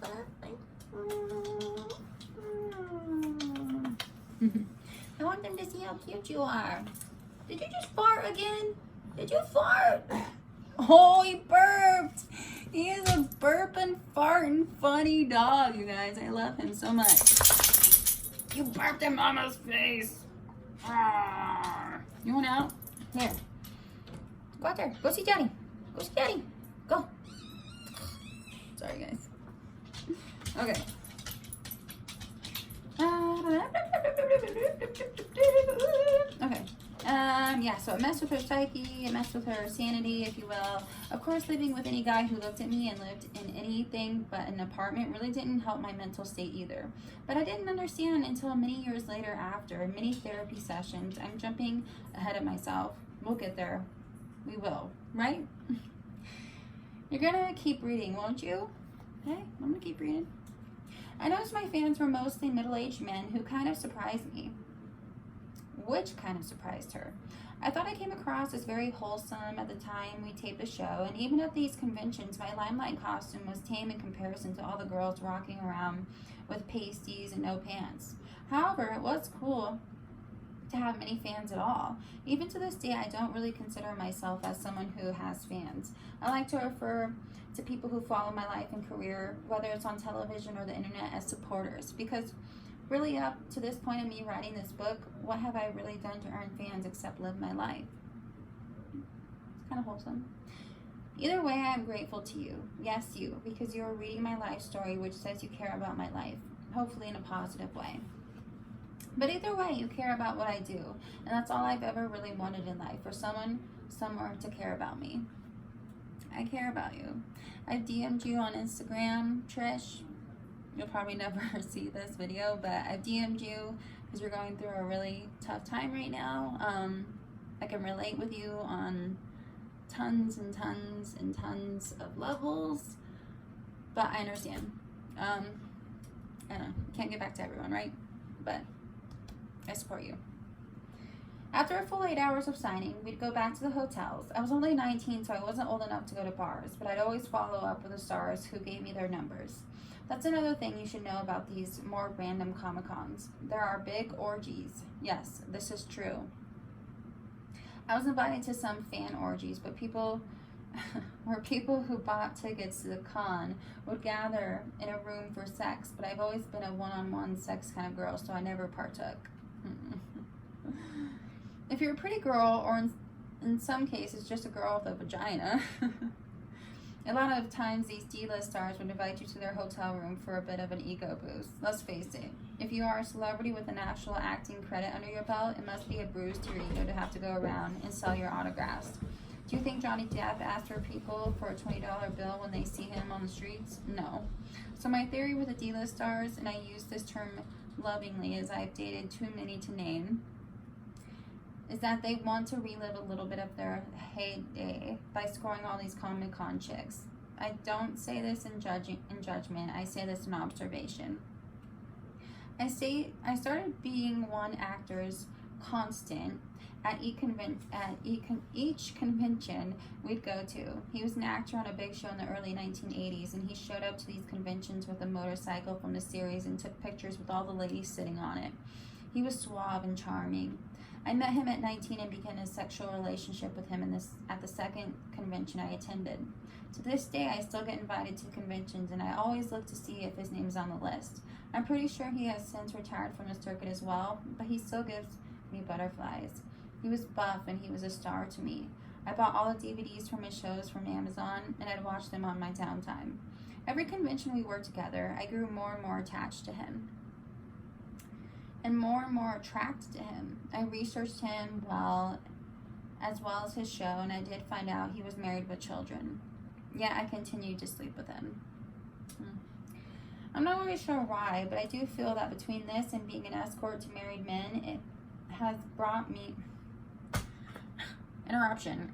I want them to see how cute you are. Did you just fart again? Did you fart? Oh, he burped. He is a burping, farting, funny dog, you guys. I love him so much. You burped in Mama's face. You want out? Here. Go out there. Go see Daddy. Go see Daddy. Go. Sorry, guys. Okay. Okay. Yeah, so it messed with her psyche, it messed with her sanity, if you will. Of course, living with any guy who looked at me and lived in anything but an apartment really didn't help my mental state either. But I didn't understand until many years later after many therapy sessions. I'm jumping ahead of myself. We'll get there. We will, right? You're gonna keep reading, won't you? Okay, I'm gonna keep reading. I noticed my fans were mostly middle-aged men who kind of surprised me. Which kind of surprised her. I thought I came across as very wholesome at the time we taped the show, and even at these conventions, my Limelight costume was tame in comparison to all the girls rocking around with pasties and no pants. However, it was cool to have many fans at all. Even to this day, I don't really consider myself as someone who has fans. I like to refer to people who follow my life and career, whether it's on television or the internet, as supporters, because really up to this point of me writing this book, what have I really done to earn fans except live my life? It's kind of wholesome. Either way, I'm grateful to you. Yes, you, because you are reading my life story, which says you care about my life, hopefully in a positive way. But either way, you care about what I do, and that's all I've ever really wanted in life, for someone somewhere to care about me. I care about you. I've DM'd you on Instagram, Trish. You'll probably never see this video, but I've DM'd you because you're going through a really tough time right now. I can relate with you on tons and tons and tons of levels, but I understand. I don't know, can't get back to everyone, right? But I support you. After a full 8 hours of signing, we'd go back to the hotels. I was only 19, so I wasn't old enough to go to bars, but I'd always follow up with the stars who gave me their numbers. That's another thing you should know about these more random Comic-Cons. There are big orgies. Yes, this is true. I was invited to some fan orgies, but people who bought tickets to the con would gather in a room for sex, but I've always been a one-on-one sex kind of girl, so I never partook. If you're a pretty girl, or in some cases just a girl with a vagina, a lot of times these D-list stars would invite you to their hotel room for a bit of an ego boost. Let's face it, if you are a celebrity with a national acting credit under your belt, it must be a bruise to your ego to have to go around and sell your autographs Do you think Johnny Depp asked for people for a $20 bill when they see him on the streets? No. So my theory with the D-list stars, and I use this term lovingly as I've dated too many to name, is that they want to relive a little bit of their heyday by scoring all these Comic-Con chicks. I don't say this in judgment. I say this in observation. I started being one actor's constant at each convention we'd go to. He was an actor on a big show in the early 1980s, and he showed up to these conventions with a motorcycle from the series and took pictures with all the ladies sitting on it. He was suave and charming. I met him at 19 and began a sexual relationship with him at the second convention I attended. To this day, I still get invited to conventions, and I always look to see if his name's on the list. I'm pretty sure he has since retired from the circuit as well, but he still gives me butterflies. He was buff, and he was a star to me. I bought all the DVDs from his shows from Amazon, and I'd watch them on my downtime. Every convention we worked together, I grew more and more attached to him, and more attracted to him. I researched him as well as his show, and I did find out he was married with children. Yet I continued to sleep with him. I'm not really sure why, but I do feel that between this and being an escort to married men, it has brought me... Interruption.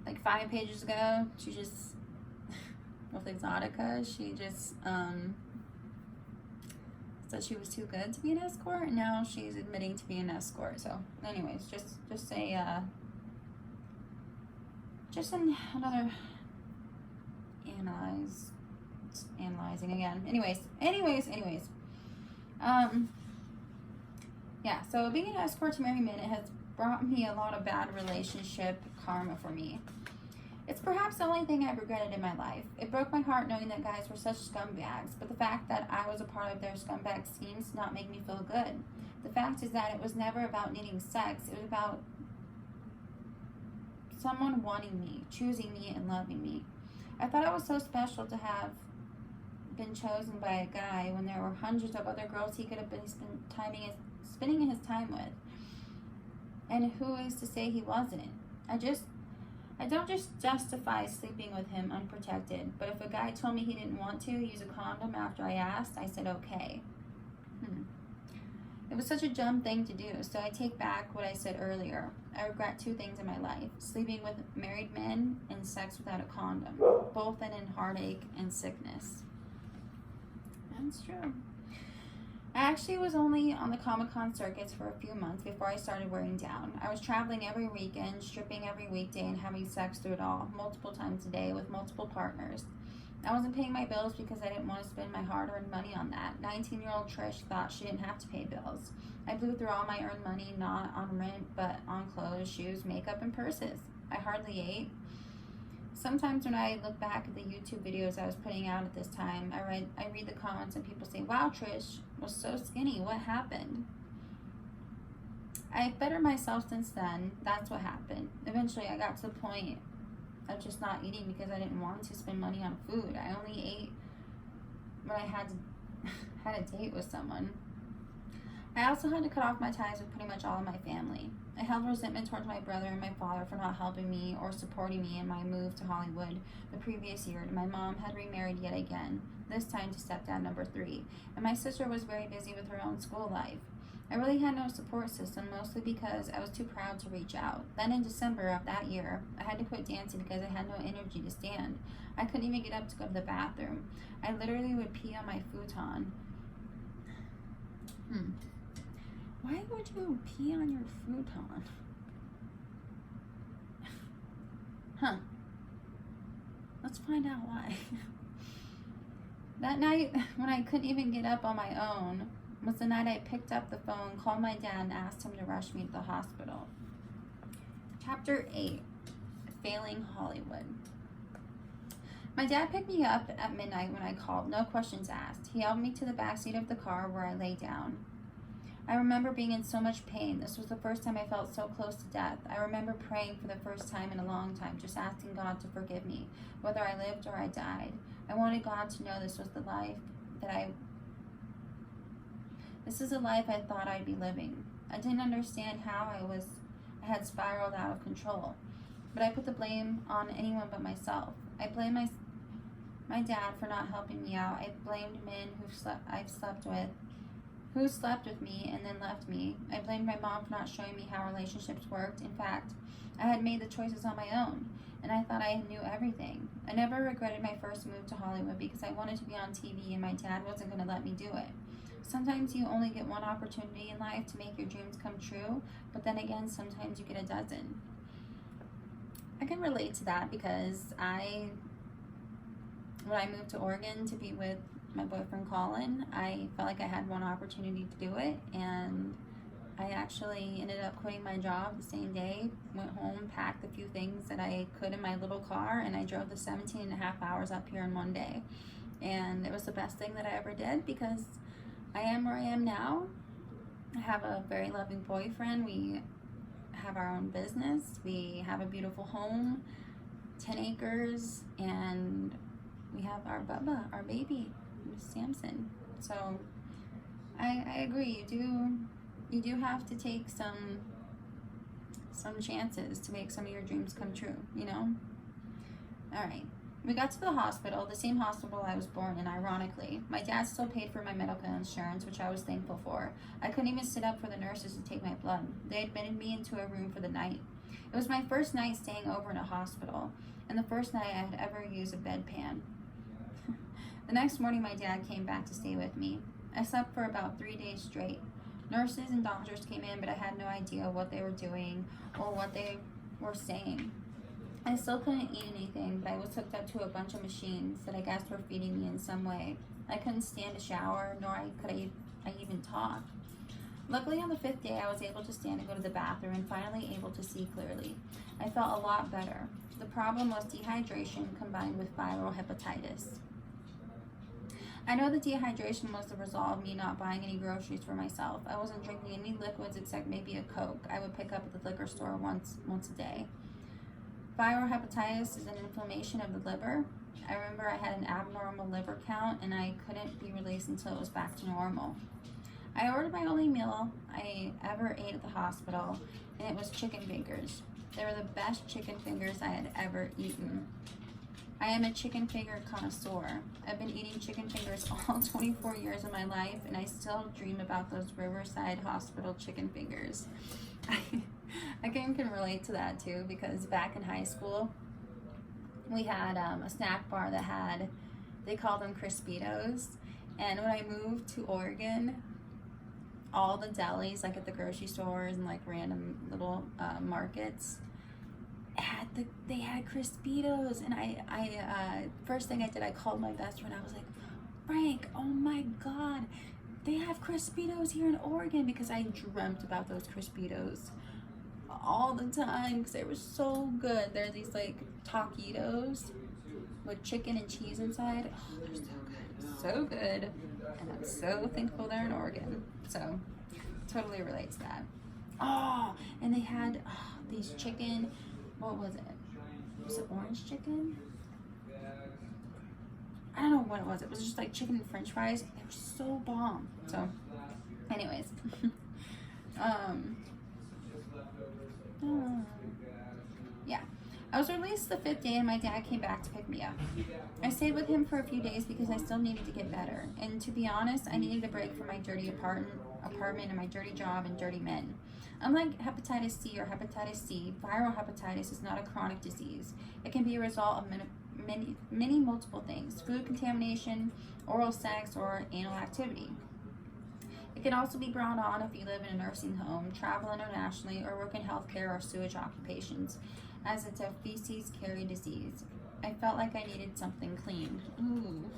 Like 5 pages ago, she just... with Exotica, she just said she was too good to be an escort, and now she's admitting to be an escort. So anyways, just another analyzing again. Anyways. Yeah, so being an escort to married men, it has brought me a lot of bad relationship karma for me. It's perhaps the only thing I've regretted in my life. It broke my heart knowing that guys were such scumbags, but the fact that I was a part of their scumbag schemes did not make me feel good. The fact is that it was never about needing sex. It was about someone wanting me, choosing me, and loving me. I thought I was so special to have been chosen by a guy when there were hundreds of other girls he could have been spending his time with. And who is to say he wasn't? I don't just justify sleeping with him unprotected, but if a guy told me he didn't want to use a condom after I asked, I said okay. It was such a dumb thing to do, so I take back what I said earlier. I regret 2 things in my life: sleeping with married men and sex without a condom, both ended in heartache and sickness. That's true. I actually was only on the Comic-Con circuits for a few months before I started wearing down. I was traveling every weekend, stripping every weekday, and having sex through it all, multiple times a day with multiple partners. I wasn't paying my bills because I didn't want to spend my hard-earned money on that. 19-year-old Trish thought she didn't have to pay bills. I blew through all my earned money, not on rent, but on clothes, shoes, makeup, and purses. I hardly ate. Sometimes when I look back at the YouTube videos I was putting out at this time, I read the comments and people say, "Wow, Trish was so skinny. What happened?" I've bettered myself since then. That's what happened. Eventually, I got to the point of just not eating because I didn't want to spend money on food. I only ate when I had a date with someone. I also had to cut off my ties with pretty much all of my family. I held resentment towards my brother and my father for not helping me or supporting me in my move to Hollywood the previous year, and my mom had remarried yet again, this time to stepdad number 3, and my sister was very busy with her own school life. I really had no support system, mostly because I was too proud to reach out. Then in December of that year, I had to quit dancing because I had no energy to stand. I couldn't even get up to go to the bathroom. I literally would pee on my futon. Why would you pee on your futon? Let's find out why. That night, when I couldn't even get up on my own, was the night I picked up the phone, called my dad, and asked him to rush me to the hospital. Chapter 8, Failing Hollywood. My dad picked me up at midnight when I called, no questions asked. He helped me to the backseat of the car where I lay down. I remember being in so much pain. This was the first time I felt so close to death. I remember praying for the first time in a long time, just asking God to forgive me, whether I lived or I died. I wanted God to know this was the life that This is a life I thought I'd be living. I didn't understand how I had spiraled out of control. But I put the blame on anyone but myself. I blamed my dad for not helping me out. I blamed men I've slept with me and then left me. I blamed my mom for not showing me how relationships worked. In fact, I had made the choices on my own, and I thought I knew everything. I never regretted my first move to Hollywood because I wanted to be on TV and my dad wasn't going to let me do it. Sometimes you only get one opportunity in life to make your dreams come true, but then again, sometimes you get a dozen. I can relate to that because when I moved to Oregon to be with my boyfriend Colin, I felt like I had one opportunity to do it, and I actually ended up quitting my job the same day, went home, packed a few things that I could in my little car, and I drove the 17 and a half hours up here in one day. And it was the best thing that I ever did because I am where I am now. I have a very loving boyfriend. We have our own business. We have a beautiful home, 10 acres, and we have our Bubba, our baby, Samson. So I agree. You do have to take some chances to make some of your dreams come true, you know? All right. We got to the hospital, the same hospital I was born in, ironically. My dad still paid for my medical insurance, which I was thankful for. I couldn't even sit up for the nurses to take my blood. They admitted me into a room for the night. It was my first night staying over in a hospital, and the first night I had ever used a bedpan. The next morning, my dad came back to stay with me. I slept for about 3 days straight. Nurses and doctors came in, but I had no idea what they were doing or what they were saying. I still couldn't eat anything, but I was hooked up to a bunch of machines that I guess were feeding me in some way. I couldn't stand a shower, nor could I even talk. Luckily, on the 5th day, I was able to stand and go to the bathroom and finally able to see clearly. I felt a lot better. The problem was dehydration combined with viral hepatitis. I know the dehydration was the result of me not buying any groceries for myself. I wasn't drinking any liquids except maybe a Coke I would pick up at the liquor store once a day. Viral hepatitis is an inflammation of the liver. I remember I had an abnormal liver count and I couldn't be released until it was back to normal. I ordered my only meal I ever ate at the hospital, and it was chicken fingers. They were the best chicken fingers I had ever eaten. I am a chicken finger connoisseur. I've been eating chicken fingers all 24 years of my life, and I still dream about those Riverside Hospital chicken fingers. I can relate to that too, because back in high school, we had a snack bar that they called them Crispitos, and when I moved to Oregon, all the delis, like at the grocery stores and like random little markets, they had Crispitos, and I first thing I did, I called my best friend. I was like, Frank, oh my God, they have Crispitos here in Oregon, because I dreamt about those Crispitos all the time because they were so good. They're these like taquitos with chicken and cheese inside. Oh, they're so good, and I'm so thankful they're in Oregon. So totally relate to that. Oh, and they had these chicken. What was it? Was it orange chicken? I don't know what it was. It was just like chicken and french fries. They were so bomb. So anyways, yeah. I was released the 5th day and my dad came back to pick me up. I stayed with him for a few days because I still needed to get better. And to be honest, I needed a break from my dirty apartment and my dirty job and dirty men. Unlike hepatitis C or hepatitis C, viral hepatitis is not a chronic disease. It can be a result of many multiple things: food contamination, oral sex, or anal activity. It can also be brought on if you live in a nursing home, travel internationally, or work in healthcare or sewage occupations, as it's a feces-carried disease. I felt like I needed something clean. Ooh.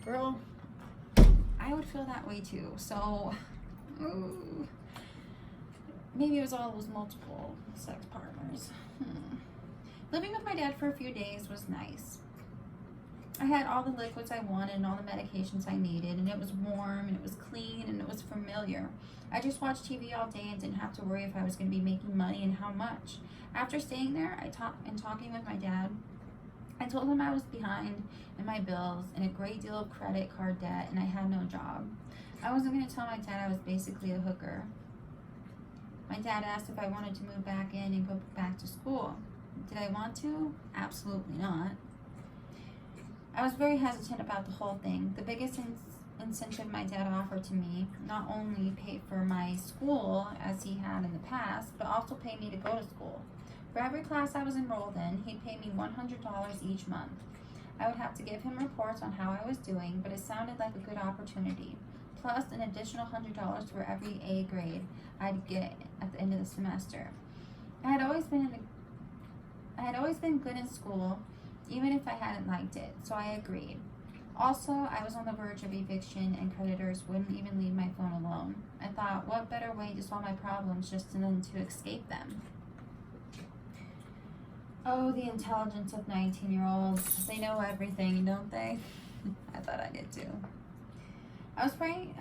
Girl, I would feel that way too. So, ooh. Maybe it was all those multiple sex partners. Living with my dad for a few days was nice. I had all the liquids I wanted and all the medications I needed, and it was warm and it was clean and it was familiar. I just watched TV all day and didn't have to worry if I was going to be making money and how much. After staying there, talking with my dad, I told him I was behind in my bills and a great deal of credit card debt, and I had no job. I wasn't going to tell my dad I was basically a hooker. My dad asked if I wanted to move back in and go back to school. Did I want to? Absolutely not. I was very hesitant about the whole thing. The biggest incentive my dad offered to me not only paid for my school as he had in the past, but also paid me to go to school. For every class I was enrolled in, he'd pay me $100 each month. I would have to give him reports on how I was doing, but it sounded like a good opportunity. Plus an additional $100 for every A grade I'd get at the end of the semester. I had always been good in school, even if I hadn't liked it, so I agreed. Also, I was on the verge of eviction and creditors wouldn't even leave my phone alone. I thought, what better way to solve my problems than to escape them? Oh, the intelligence of 19-year-olds. They know everything, don't they? I thought I did too. I was paying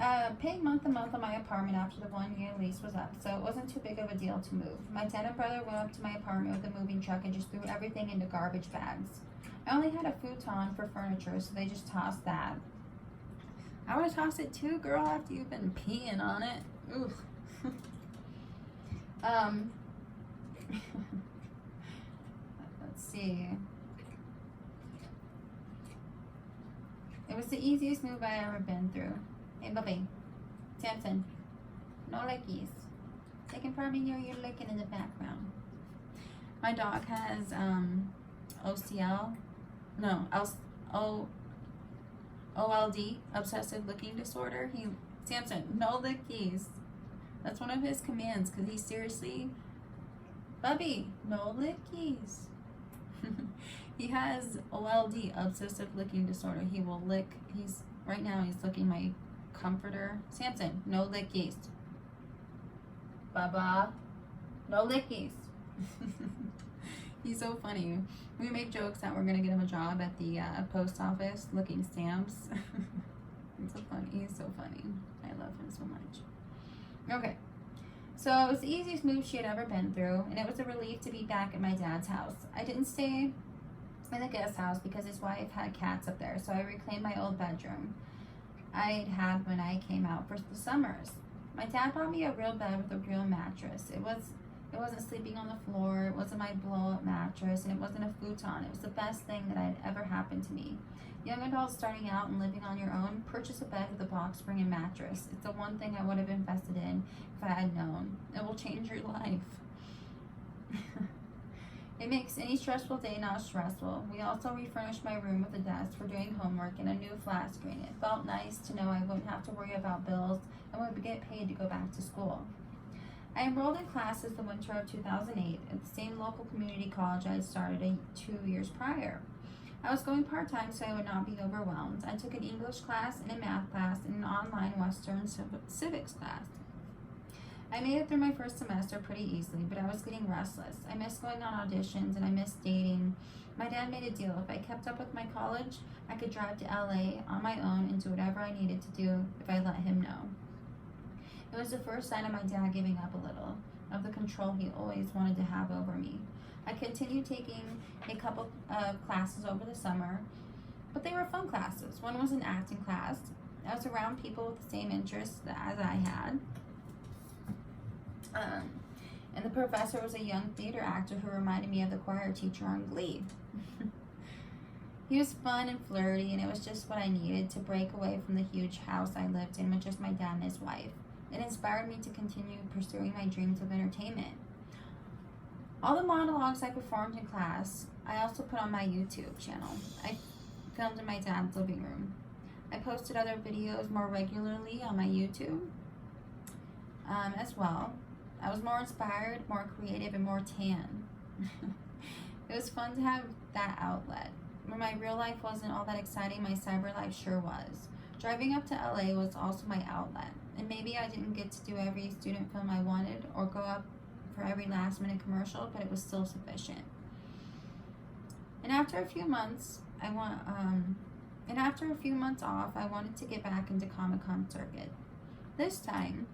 month to month on my apartment after the 1-year lease was up, so it wasn't too big of a deal to move. My dad and brother went up to my apartment with a moving truck and just threw everything into garbage bags. I only had a futon for furniture, so they just tossed that. I would have tossed it too, girl, after you've been peeing on it. Ooh. Let's see. It was the easiest move I ever been through. Hey, Bubby. Samson. No lickies. They can probably hear you licking in the background. My dog has OCL. No, OLD, obsessive licking disorder. Samson, no lickies. That's one of his commands, because he seriously, Bubby, no lickies. He has OLD, obsessive licking disorder. He will lick, right now he's licking my comforter. Samson, no lickies. Baba, no lickies. He's so funny. We make jokes that we're gonna get him a job at the post office licking stamps. He's so funny. He's so funny. I love him so much. Okay, so it was the easiest move she had ever been through, and it was a relief to be back at my dad's house. I didn't stay in the guest house because his wife had cats up there, so I reclaimed my old bedroom I'd had when I came out for the summers. My dad bought me a real bed with a real mattress. It wasn't sleeping on the floor, it wasn't my blow-up mattress, and it wasn't a futon. It was the best thing that had ever happened to me. Young adults starting out and living on your own, purchase a bed with a box spring and mattress. It's the one thing I would have invested in if I had known. It will change your life. It makes any stressful day not stressful. We also refurnished my room with a desk for doing homework and a new flat screen. It felt nice to know I wouldn't have to worry about bills and would get paid to go back to school. I enrolled in classes the winter of 2008 at the same local community college I had started 2 years prior. I was going part-time so I would not be overwhelmed. I took an English class and a math class and an online Western civics class. I made it through my first semester pretty easily, but I was getting restless. I missed going on auditions and I missed dating. My dad made a deal. If I kept up with my college, I could drive to LA on my own and do whatever I needed to do if I let him know. It was the first sign of my dad giving up a little of the control he always wanted to have over me. I continued taking a couple of classes over the summer, but they were fun classes. One was an acting class. I was around people with the same interests as I had. And the professor was a young theater actor who reminded me of the choir teacher on Glee. He was fun and flirty, and it was just what I needed to break away from the huge house I lived in with just my dad and his wife. It inspired me to continue pursuing my dreams of entertainment. All the monologues I performed in class, I also put on my YouTube channel. I filmed in my dad's living room. I posted other videos more regularly on my YouTube as well. I was more inspired, more creative, and more tan. It was fun to have that outlet. When my real life wasn't all that exciting, my cyber life sure was. Driving up to LA was also my outlet. And maybe I didn't get to do every student film I wanted or go up for every last minute commercial, but it was still sufficient. And after a few months off, I wanted to get back into Comic-Con circuit. This time,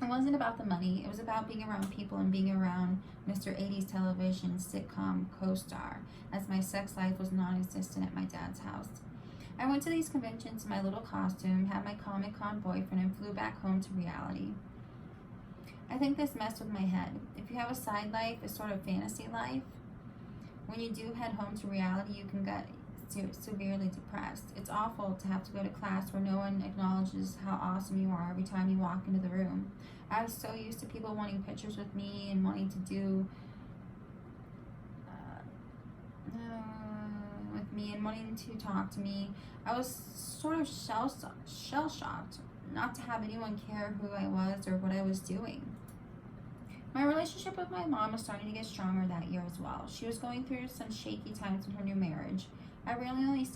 it wasn't about the money. It was about being around people and being around Mr. 80s television sitcom co-star, as my sex life was non-existent at my dad's house. I went to these conventions in my little costume, had my Comic-Con boyfriend, and flew back home to reality. I think this messed with my head. If you have a side life, a sort of fantasy life, when you do head home to reality, you can get severely depressed. It's awful to have to go to class where no one acknowledges how awesome you are every time you walk into the room. I was so used to people wanting pictures with me and wanting to do with me and wanting to talk to me. I was sort of shell-shocked not to have anyone care who I was or what I was doing. My relationship with my mom was starting to get stronger that year as well. She was going through some shaky times in her new marriage. I really only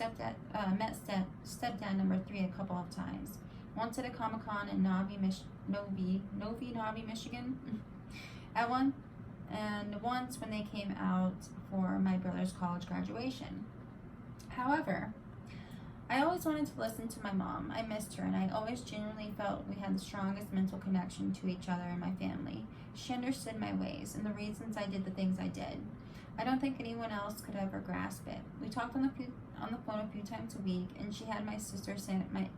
met stepdad number 3 a couple of times. Once at a Comic-Con in Novi, Michigan. And once when they came out for my brother's college graduation. However, I always wanted to listen to my mom. I missed her, and I always genuinely felt we had the strongest mental connection to each other and my family. She understood my ways and the reasons I did the things I did. I don't think anyone else could ever grasp it. We talked on the phone a few times a week, and she and my sister sent me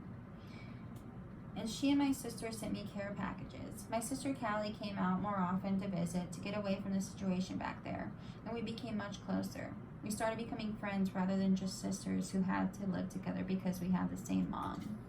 care packages. My sister Callie came out more often to visit to get away from the situation back there, and we became much closer. We started becoming friends rather than just sisters who had to live together because we had the same mom.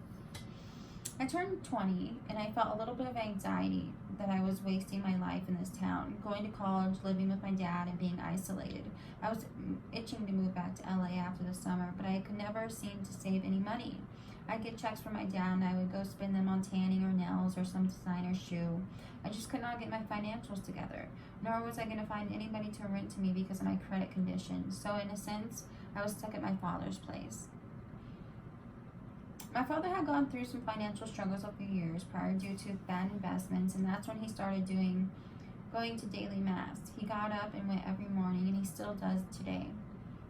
I turned 20, and I felt a little bit of anxiety that I was wasting my life in this town, going to college, living with my dad, and being isolated. I was itching to move back to LA after the summer, but I could never seem to save any money. I'd get checks from my dad, and I would go spend them on tanning or nails or some designer shoe. I just could not get my financials together, nor was I going to find anybody to rent to me because of my credit condition. So in a sense, I was stuck at my father's place. My father had gone through some financial struggles a few years prior due to bad investments, and that's when he started going to daily mass. He got up and went every morning, and he still does today.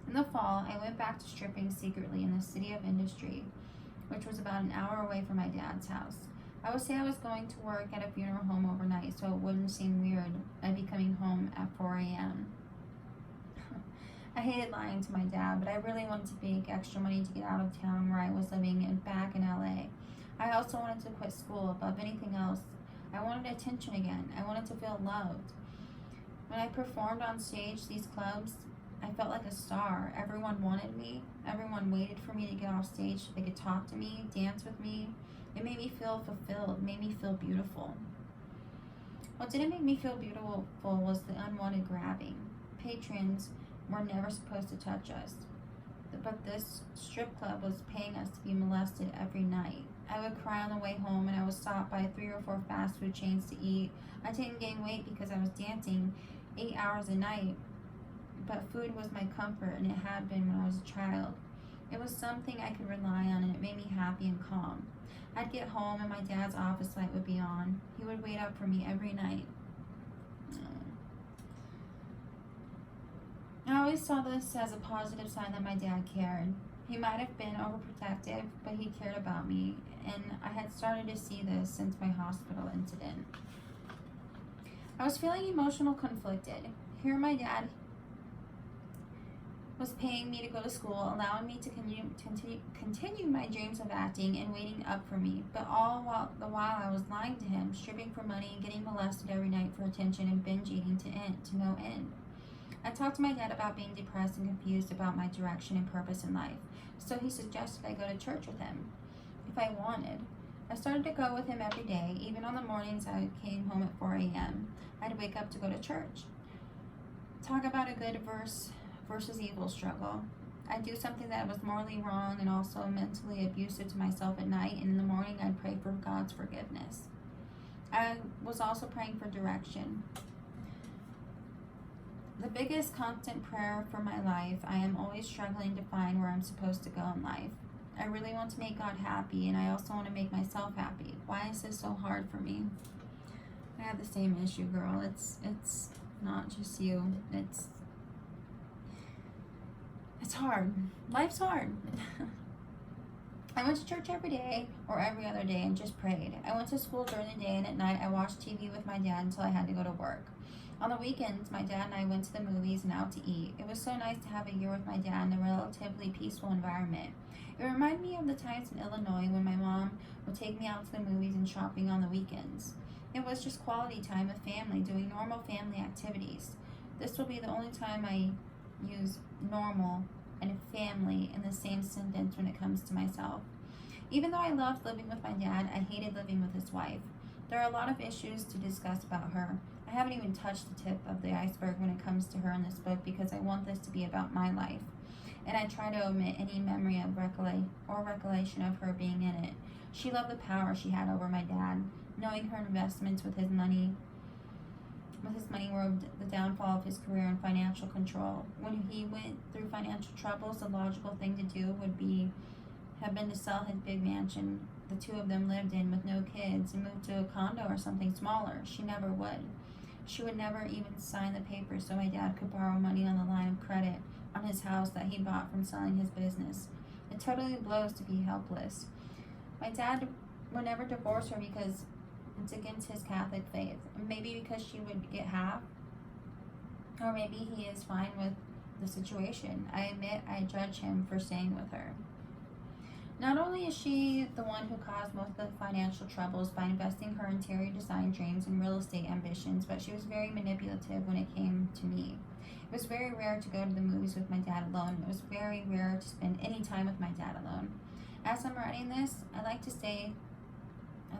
In the fall, I went back to stripping secretly in the city of Industry, which was about an hour away from my dad's house. I would say I was going to work at a funeral home overnight, so it wouldn't seem weird I'd be coming home at 4 a.m. I hated lying to my dad, but I really wanted to make extra money to get out of town where I was living and back in LA. I also wanted to quit school above anything else. I wanted attention again. I wanted to feel loved. When I performed on stage, these clubs, I felt like a star. Everyone wanted me. Everyone waited for me to get off stage so they could talk to me, dance with me. It made me feel fulfilled, made me feel beautiful. What didn't make me feel beautiful was the unwanted grabbing. Patrons were never supposed to touch us, but this strip club was paying us to be molested every night. I would cry on the way home, and I was stopped by 3 or 4 fast food chains to eat. I didn't gain weight because I was dancing 8 hours a night, but food was my comfort, and it had been when I was a child. It was something I could rely on, and it made me happy and calm. I'd get home, and my dad's office light would be on. He would wait up for me every night. I always saw this as a positive sign that my dad cared. He might have been overprotective, but he cared about me, and I had started to see this since my hospital incident. I was feeling emotional conflicted. Here my dad was paying me to go to school, allowing me to continue my dreams of acting and waiting up for me, but all the while I was lying to him, stripping for money and getting molested every night for attention and binge eating to no end. I talked to my dad about being depressed and confused about my direction and purpose in life, so he suggested I go to church with him if I wanted. I started to go with him every day, even on the mornings I came home at 4 a.m. I'd wake up to go to church. Talk about a good versus evil struggle. I'd do something that was morally wrong and also mentally abusive to myself at night, and in the morning I'd pray for God's forgiveness. I was also praying for direction. The biggest constant prayer for my life, I am always struggling to find where I'm supposed to go in life. I really want to make God happy, and I also want to make myself happy. Why is this so hard for me? I have the same issue, girl. It's not just you. It's hard. Life's hard. I went to church every day or every other day and just prayed. I went to school during the day, and at night I watched TV with my dad until I had to go to work. On the weekends, my dad and I went to the movies and out to eat. It was so nice to have a year with my dad in a relatively peaceful environment. It reminded me of the times in Illinois when my mom would take me out to the movies and shopping on the weekends. It was just quality time with family, doing normal family activities. This will be the only time I use normal and family in the same sentence when it comes to myself. Even though I loved living with my dad, I hated living with his wife. There are a lot of issues to discuss about her. I haven't even touched the tip of the iceberg when it comes to her in this book because I want this to be about my life. And I try to omit any memory of recollection of her being in it. She loved the power she had over my dad, knowing her investments with his money were the downfall of his career and financial control. When he went through financial troubles, the logical thing to do would have been to sell his big mansion the two of them lived in with no kids and move to a condo or something smaller. She never would. She would never even sign the papers so my dad could borrow money on the line of credit on his house that he bought from selling his business. It totally blows to be helpless. My dad would never divorce her because it's against his Catholic faith. Maybe because she would get half, or maybe he is fine with the situation. I admit I judge him for staying with her. Not only is she the one who caused most of the financial troubles by investing her interior design dreams and real estate ambitions, but she was very manipulative when it came to me. It was very rare to go to the movies with my dad alone. It was very rare to spend any time with my dad alone. As I'm writing this, I like to say to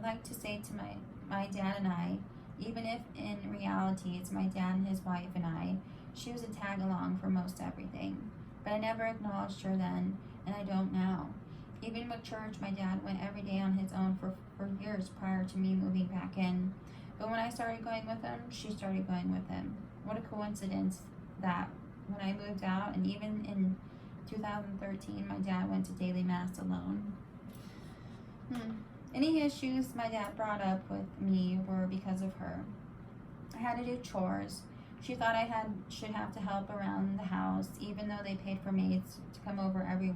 my dad and I, even if in reality it's my dad and his wife and I, she was a tag along for most everything. But I never acknowledged her then, and I don't now. Even with church, my dad went every day on his own for years prior to me moving back in. But when I started going with him, she started going with him. What a coincidence that when I moved out, and even in 2013, my dad went to daily mass alone. Any issues my dad brought up with me were because of her. I had to do chores. She thought I should have to help around the house, even though they paid for maids to come over every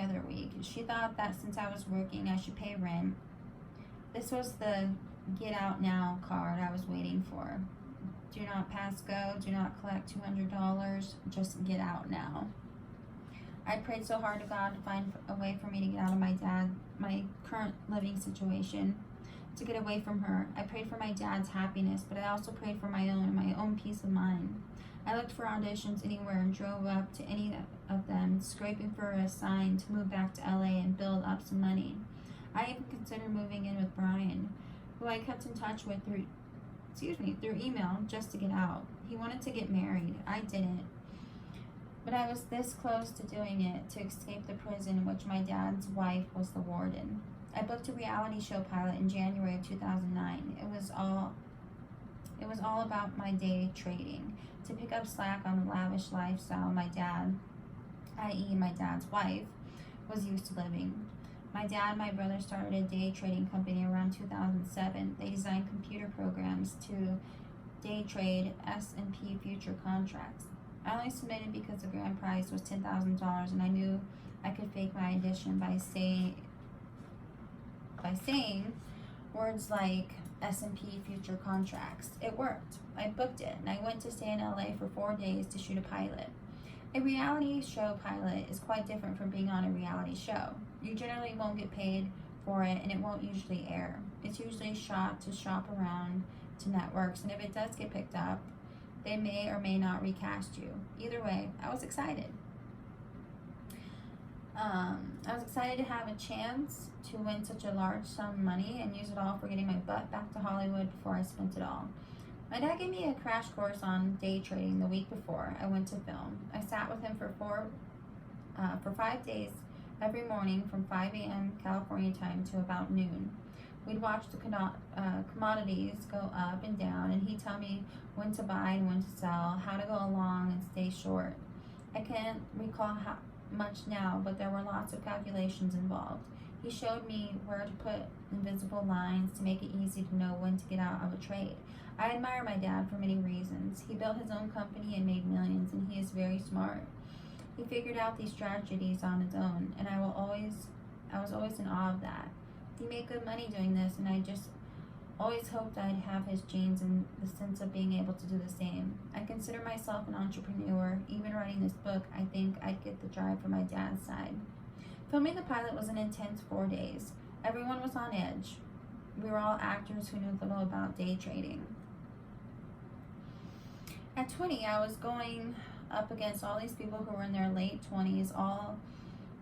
other week. She thought that since I was working, I should pay rent. This was the get out now card I was waiting for. Do not pass go, do not collect $200, just get out now. I prayed so hard to God to find a way for me to get out of my current living situation, to get away from her. I prayed for my dad's happiness, but I also prayed for my own peace of mind. I looked for auditions anywhere and drove up to any of them, scraping for a sign to move back to LA and build up some money. I even considered moving in with Brian, who I kept in touch with through email just to get out. He wanted to get married. I didn't. But I was this close to doing it to escape the prison in which my dad's wife was the warden. I booked a reality show pilot in January of 2009. It was all about my day trading, to pick up slack on the lavish lifestyle my dad, i.e. my dad's wife, was used to living. My dad and my brother started a day trading company around 2007. They designed computer programs to day trade S&P future contracts. I only submitted because the grand prize was $10,000, and I knew I could fake my audition by saying words like S&P future contracts. It worked. I booked it, and I went to stay in LA for 4 days to shoot a pilot. A reality show pilot is quite different from being on a reality show. You generally won't get paid for it, and it won't usually air. It's usually shot to shop around to networks, and if it does get picked up, they may or may not recast you. Either way, I was excited. I was excited to have a chance to win such a large sum of money and use it all for getting my butt back to Hollywood before I spent it all. My dad gave me a crash course on day trading the week before I went to film. I sat with him for 5 days every morning from 5 a.m. California time to about noon. We'd watch the commodities go up and down, and he'd tell me when to buy and when to sell, how to go along and stay short. I can't recall how much now, but there were lots of calculations involved. He showed me where to put invisible lines to make it easy to know when to get out of a trade. I admire my dad for many reasons. He built his own company and made millions, and he is very smart. He figured out these strategies on his own, and I was always in awe of that. He made good money doing this, and I just always hoped I'd have his genes and the sense of being able to do the same. I consider myself an entrepreneur. Even writing this book, I think I'd get the drive from my dad's side. Filming the pilot was an intense 4 days. Everyone was on edge. We were all actors who knew little about day trading. At 20, I was going up against all these people who were in their late 20s, all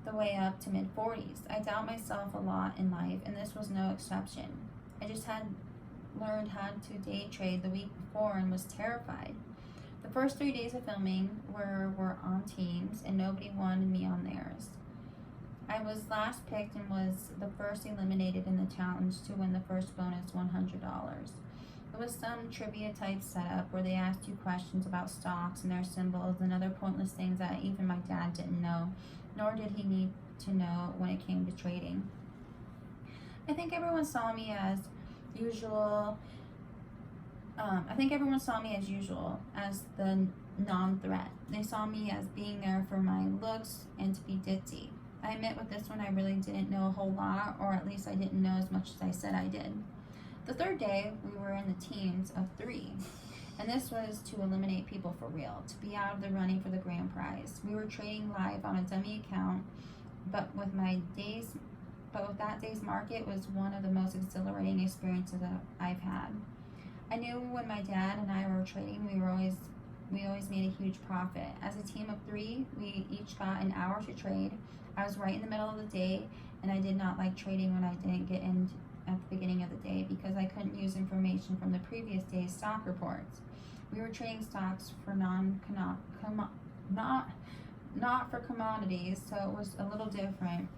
the way up to mid 40s. I doubt myself a lot in life, and this was no exception. I just had learned how to day trade the week before and was terrified. The first 3 days of filming were on teams, and nobody wanted me on theirs. I was last picked and was the first eliminated in the challenge to win the first bonus $100. It was some trivia type setup where they asked you questions about stocks and their symbols and other pointless things that even my dad didn't know, nor did he need to know when it came to trading. I think everyone saw me as usual. As the non-threat. They saw me as being there for my looks and to be ditzy. I admit with this one I really didn't know a whole lot, or at least I didn't know as much as I said I did. The third day, we were in the teams of 3, and this was to eliminate people for real, to be out of the running for the grand prize. We were trading live on a dummy account, but with that day's market was one of the most exhilarating experiences that I've had. I knew when my dad and I were trading, we always made a huge profit. As a team of 3, we each got an hour to trade. I was right in the middle of the day, and I did not like trading when I didn't get in at the beginning of the day because I couldn't use information from the previous day's stock reports. We were trading stocks for not for commodities, so it was a little different,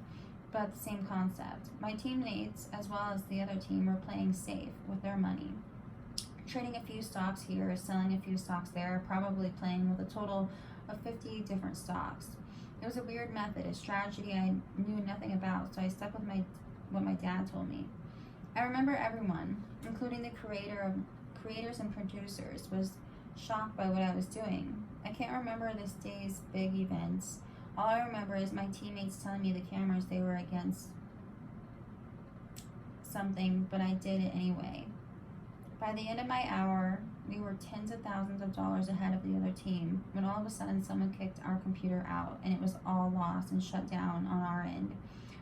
but the same concept. My teammates, as well as the other team, were playing safe with their money. Trading a few stocks here, selling a few stocks there, probably playing with a total of 50 different stocks. It was a weird method, a strategy I knew nothing about, so I stuck with what my dad told me. I remember everyone, including the creators and producers, was shocked by what I was doing. I can't remember this day's big events. All I remember is my teammates telling me the cameras they were against something, but I did it anyway. By the end of my hour, we were tens of thousands of dollars ahead of the other team when all of a sudden someone kicked our computer out and it was all lost and shut down on our end.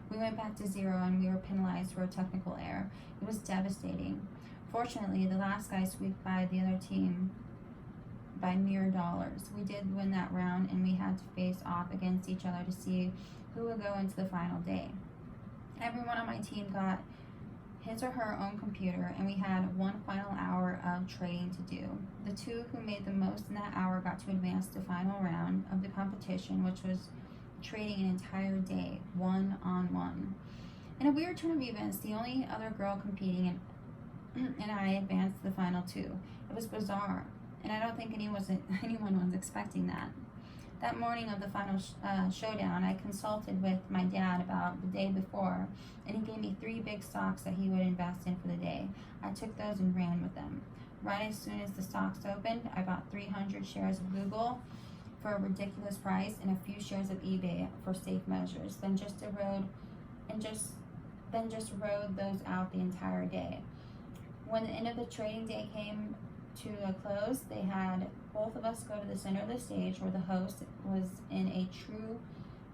We went back to 0 and we were penalized for a technical error. It was devastating. Fortunately, the last guy squeaked by the other team by mere dollars. We did win that round and we had to face off against each other to see who would go into the final day. Everyone on my team got his or her own computer, and we had one final hour of trading to do. The 2 who made the most in that hour got to advance to the final round of the competition, which was trading an entire day, 1-on-1. In a weird turn of events, the only other girl competing and I advanced to the final 2. It was bizarre, and I don't think anyone was expecting that. That morning of the final showdown, I consulted with my dad about the day before, and he gave me 3 big stocks that he would invest in for the day. I took those and ran with them. Right as soon as the stocks opened, I bought 300 shares of Google for a ridiculous price and a few shares of eBay for safe measures. Then just rode those out the entire day. When the end of the trading day came to a close, they had both of us go to the center of the stage where the host was in a true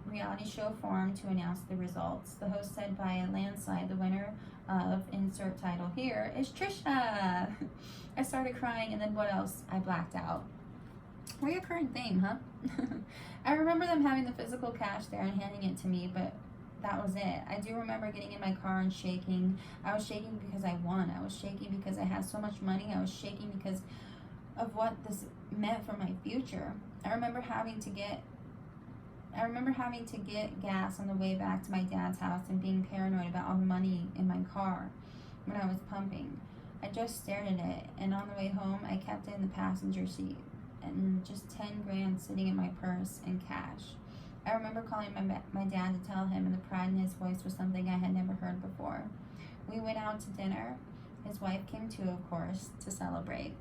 reality show form to announce the results. The host said by a landslide, the winner of insert title here is Trisha. I started crying, and then what else? I blacked out. Reoccurring theme, huh? I remember them having the physical cash there and handing it to me, but that was it. I do remember getting in my car and shaking. I was shaking because I won. I was shaking because I had so much money. I was shaking because of what this meant for my future. I remember having to get gas on the way back to my dad's house and being paranoid about all the money in my car when I was pumping. I just stared at it, and on the way home, I kept it in the passenger seat and just 10 grand sitting in my purse and cash. I remember calling my dad to tell him, and the pride in his voice was something I had never heard before. We went out to dinner. His wife came too, of course, to celebrate.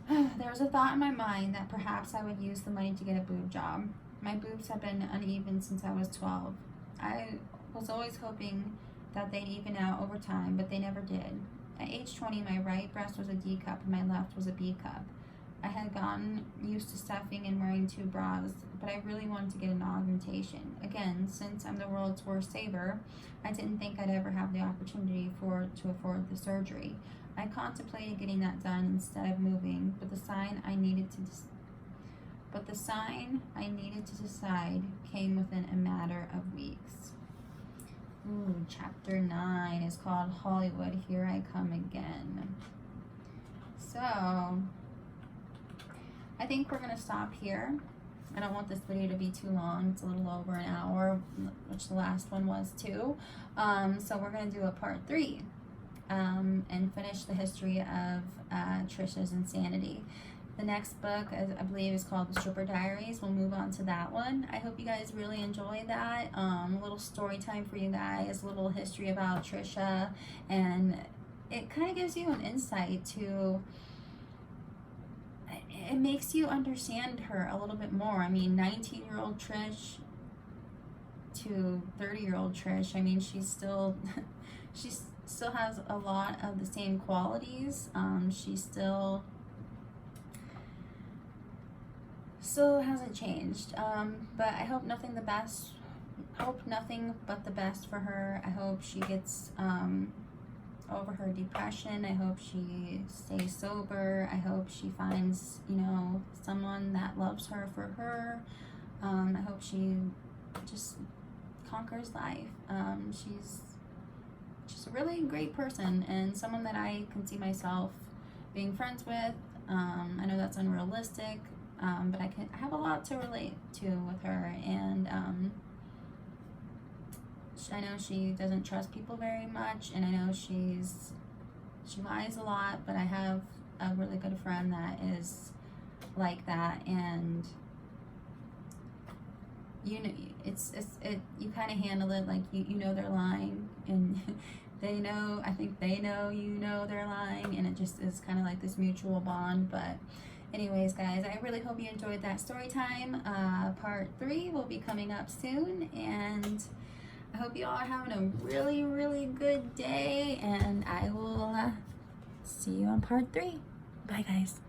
There was a thought in my mind that perhaps I would use the money to get a boob job. My boobs had been uneven since I was 12. I was always hoping that they'd even out over time, but they never did. At age 20, my right breast was a D cup and my left was a B cup. I had gotten used to stuffing and wearing 2 bras, but I really wanted to get an augmentation. Again, since I'm the world's worst saver, I didn't think I'd ever have the opportunity to afford the surgery. I contemplated getting that done instead of moving, but the sign I needed to decide came within a matter of weeks. Ooh, chapter 9 is called Hollywood, Here I Come Again. So, I think we're going to stop here. I don't want this video to be too long. It's a little over an hour, which the last one was too. So we're going to do a part 3 and finish the history of Trisha's insanity. The next book, I believe, is called The Stripper Diaries. We'll move on to that one. I hope you guys really enjoyed that. A little story time for you guys, a little history about Trisha, and it kind of gives you an insight to, it makes you understand her a little bit more. I mean, 19-year-old Trish to 30-year-old Trish, I mean, she still has a lot of the same qualities. She still hasn't changed, but I hope nothing but the best for her. I hope she gets over her depression. I hope she stays sober. I hope she finds, you know, someone that loves her for her. I hope she just conquers life. She's a really great person and someone that I can see myself being friends with. I know that's unrealistic, but I have a lot to relate to with her, and I know she doesn't trust people very much, and I know she lies a lot, but I have a really good friend that is like that, and you know, you kind of handle it like you know they're lying, and they know, I think they know you know they're lying, and it just is kind of like this mutual bond. But anyways, guys, I really hope you enjoyed that story time. Part 3 will be coming up soon, and I hope you all are having a really, really good day, and I will see you on part 3. Bye, guys.